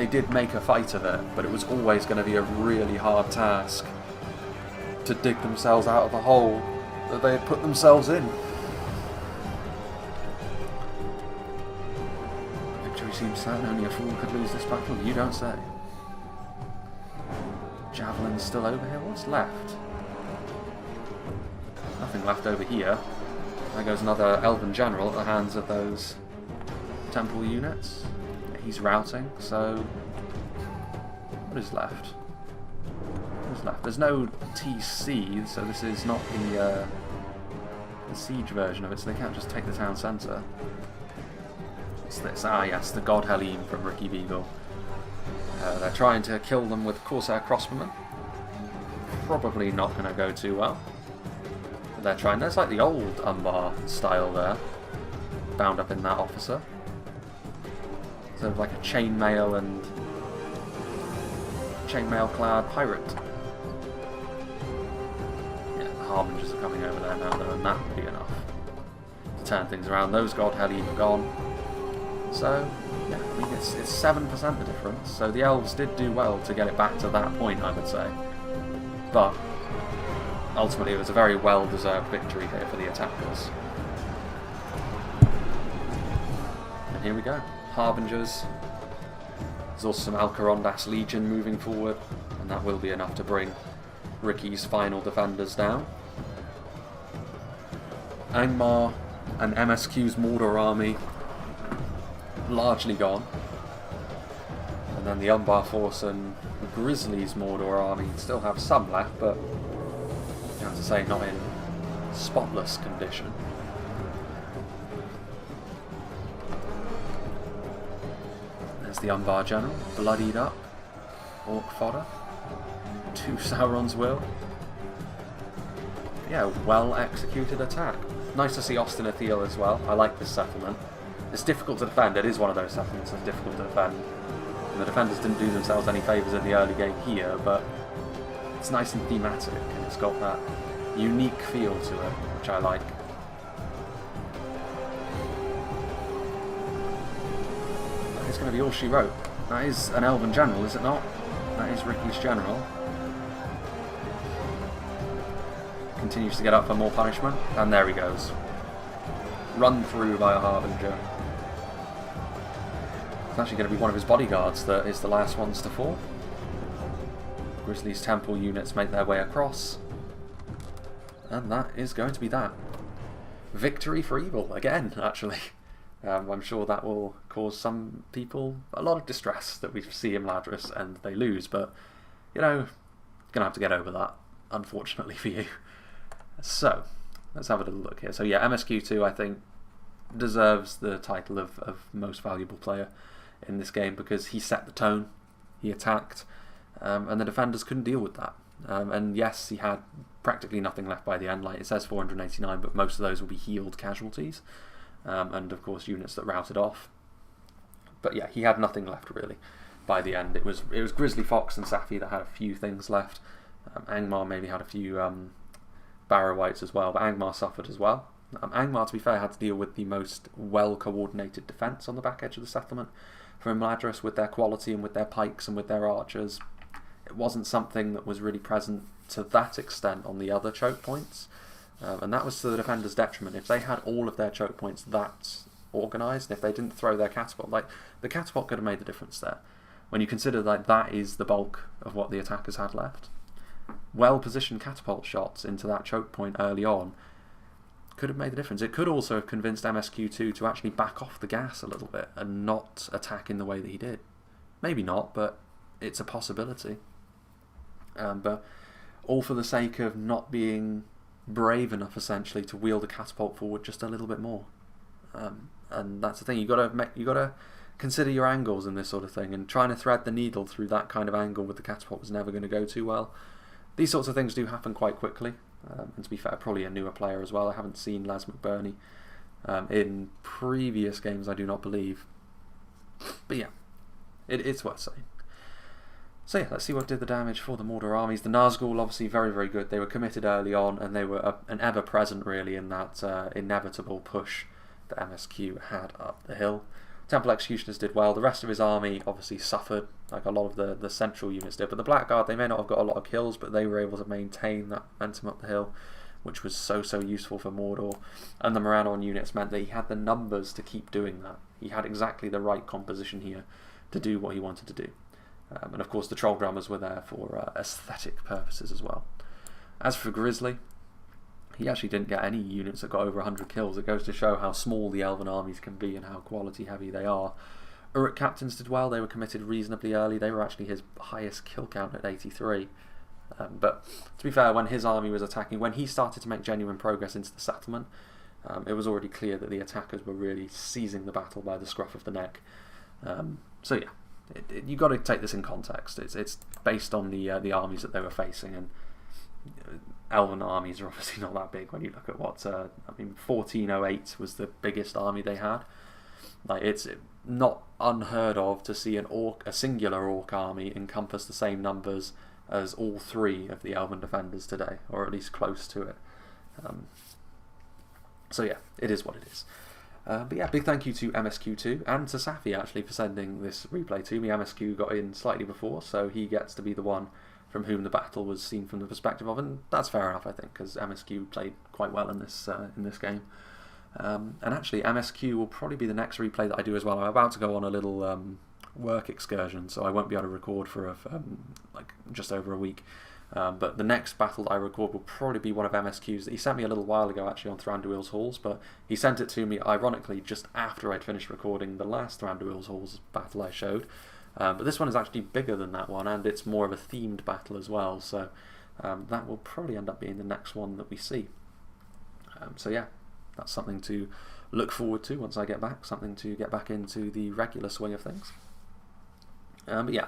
did make a fight of it, but it was always going to be a really hard task to dig themselves out of the hole that they had put themselves in. Victory seems certain, only a fool could lose this battle, you don't say. Javelin's still over here, what's left? Nothing left over here. There goes another Elven General at the hands of those temple units. He's routing, so what is left? What is left? There's no TC, so this is not the siege version of it, so they can't just take the town centre. What's this? Ah yes, the God Helene from Ricky Beagle. They're trying to kill them with Corsair Crossbowmen. Probably not going to go too well. But they're trying. There's like the old Umbar style there, bound up in that officer. Sort of like a chainmail and chainmail-clad pirate. Yeah, the Harbingers are coming over there now, though, and that would be enough to turn things around. Those God Helene are gone. So, yeah, I mean, it's 7% the difference, so the Elves did do well to get it back to that point, I would say. But, ultimately, it was a very well-deserved victory here for the attackers. And here we go. Harbingers. There's also some Alcarondas Legion moving forward, and that will be enough to bring Ricky's final defenders down. Angmar and MSQ's Mordor army largely gone, and then the Umbar force and Grizzly's Mordor army still have some left, but you have to say not in spotless condition. There's the Umbar general, bloodied up, orc fodder, 2 Sauron's will. Yeah, well executed attack. Nice to see Austin EDHIL as well. I like this settlement. It's difficult to defend. It is one of those settlements that's difficult to defend. And the defenders didn't do themselves any favours in the early game here, but it's nice and thematic, and it's got that unique feel to it, which I like. That is going to be all she wrote. That is an Elven General, is it not? That is Ricky's General. Continues to get up for more punishment, and there he goes. Run through by a Harbinger. It's actually going to be one of his bodyguards that is the last ones to fall. Grizzly's temple units make their way across. And that is going to be that. Victory for evil, again, actually. I'm sure that will cause some people a lot of distress that we see Imladris and they lose, but, you know, you're going to have to get over that, unfortunately for you. So, let's have a little look here. So yeah, MSQ2, I think, deserves the title of most valuable player in this game because he set the tone, he attacked, and the defenders couldn't deal with that. And yes, he had practically nothing left by the end. Like it says 489, but most of those will be healed casualties, and of course units that routed off. But yeah, he had nothing left really by the end. It was Grizzly Fox and Safi that had a few things left. Angmar maybe had a few Barrow-wights as well, but Angmar suffered as well. Angmar, to be fair, had to deal with the most well-coordinated defence on the back edge of the settlement from Imladris, with their quality and with their pikes and with their archers. It wasn't something that was really present to that extent on the other choke points, and that was to the defenders' detriment. If they had all of their choke points that organised, and if they didn't throw their catapult, like the catapult could have made the difference there. When you consider like that is the bulk of what the attackers had left. Well-positioned catapult shots into that choke point early on could have made the difference. It could also have convinced MSQ2 to actually back off the gas a little bit and not attack in the way that he did. Maybe not, but it's a possibility. But all for the sake of not being brave enough, essentially, to wheel the catapult forward just a little bit more. And that's the thing. You got to consider your angles in this sort of thing. And trying to thread the needle through that kind of angle with the catapult was never going to go too well. These sorts of things do happen quite quickly. And to be fair, probably a newer player as well. I haven't seen Les McBurney in previous games, I do not believe. But yeah, it's worth saying. So yeah, let's see what did the damage for the Mordor armies. The Nazgul, obviously very, very good. They were committed early on, and they were an ever-present, really, in that inevitable push that MSQ had up the hill. Temple Executioners did well. The rest of his army obviously suffered, like a lot of the central units did. But the Blackguard, they may not have got a lot of kills, but they were able to maintain that momentum up the hill, which was so useful for Mordor. And the Morannon units meant that he had the numbers to keep doing that. He had exactly the right composition here to do what he wanted to do. And of course the Troll Drummers were there for aesthetic purposes as well. As for Grizzly, he actually didn't get any units that got over 100 kills. It goes to show how small the Elven armies can be and how quality heavy they are. Uruk Captains did well. They were committed reasonably early. They were actually his highest kill count at 83. But to be fair, when his army was attacking, when he started to make genuine progress into the settlement, it was already clear that the attackers were really seizing the battle by the scruff of the neck. So yeah, you've got to take this in context. It's based on the armies that they were facing, and Elven armies are obviously not that big when you look at what 1408 was the biggest army they had. Like, it's not unheard of to see a singular orc army encompass the same numbers as all three of the Elven defenders today, or at least close to it. So yeah, it is what it is. But yeah, big thank you to MSQ2 and to Safi actually for sending this replay to me. MSQ got in slightly before, so he gets to be the one from whom the battle was seen from the perspective of, and that's fair enough, I think, because MSQ played quite well in this game. And actually, MSQ will probably be the next replay that I do as well. I'm about to go on a little work excursion, so I won't be able to record for like just over a week. But the next battle that I record will probably be one of MSQ's that he sent me a little while ago, actually, on Thranduil's Halls, but he sent it to me, ironically, just after I'd finished recording the last Thranduil's Halls battle I showed. But this one is actually bigger than that one, and it's more of a themed battle as well, so that will probably end up being the next one that we see. So yeah, that's something to look forward to once I get back, something to get back into the regular swing of things. But yeah,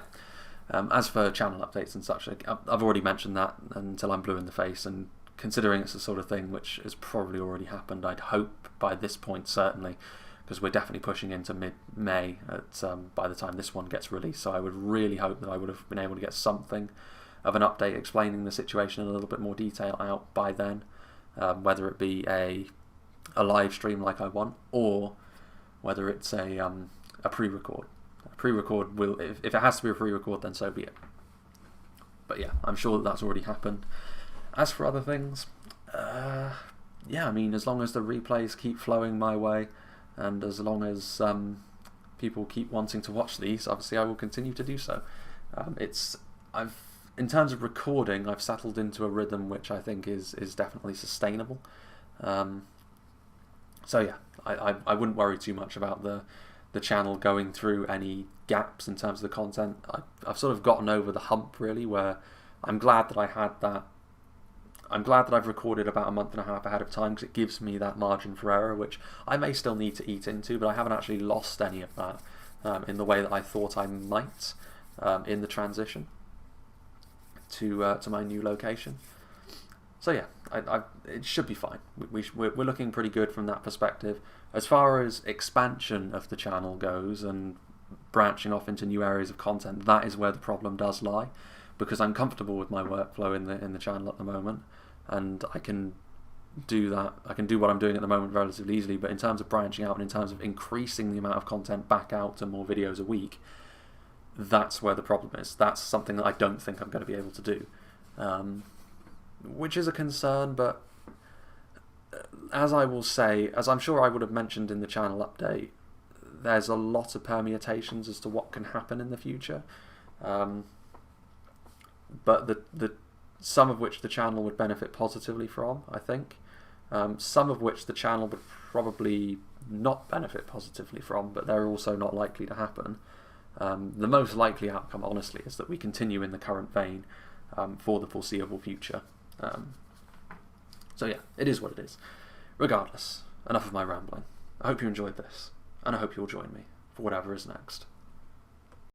as for channel updates and such, I've already mentioned that until I'm blue in the face, and considering it's the sort of thing which has probably already happened, I'd hope by this point certainly, because we're definitely pushing into mid-May by the time this one gets released, so I would really hope that I would have been able to get something of an update explaining the situation in a little bit more detail out by then, whether it be a live stream like I want, or whether it's a pre-record. A pre-record will, if it has to be a pre-record, then so be it. But yeah, I'm sure that that's already happened. As for other things, yeah, I mean, as long as the replays keep flowing my way, and as long as people keep wanting to watch these, obviously I will continue to do so. In terms of recording, I've settled into a rhythm which I think is definitely sustainable. So yeah, I wouldn't worry too much about the channel going through any gaps in terms of the content. I've sort of gotten over the hump, really, where I'm glad that I had that. I'm glad that I've recorded about a month and a half ahead of time, because it gives me that margin for error, which I may still need to eat into, but I haven't actually lost any of that in the way that I thought I might in the transition to my new location. So yeah, it should be fine. We're looking pretty good from that perspective. As far as expansion of the channel goes and branching off into new areas of content, that is where the problem does lie, because I'm comfortable with my workflow in the channel at the moment, and I can do that. I can do what I'm doing at the moment relatively easily, but in terms of branching out and in terms of increasing the amount of content back out to more videos a week, that's where the problem is. That's something that I don't think I'm going to be able to do, which is a concern, but as I will say, as I'm sure I would have mentioned in the channel update, there's a lot of permutations as to what can happen in the future. But the some of which the channel would benefit positively from, I think. Some of which the channel would probably not benefit positively from, but they're also not likely to happen. The most likely outcome, honestly, is that we continue in the current vein for the foreseeable future. So yeah, it is what it is. Regardless, enough of my rambling. I hope you enjoyed this, and I hope you'll join me for whatever is next.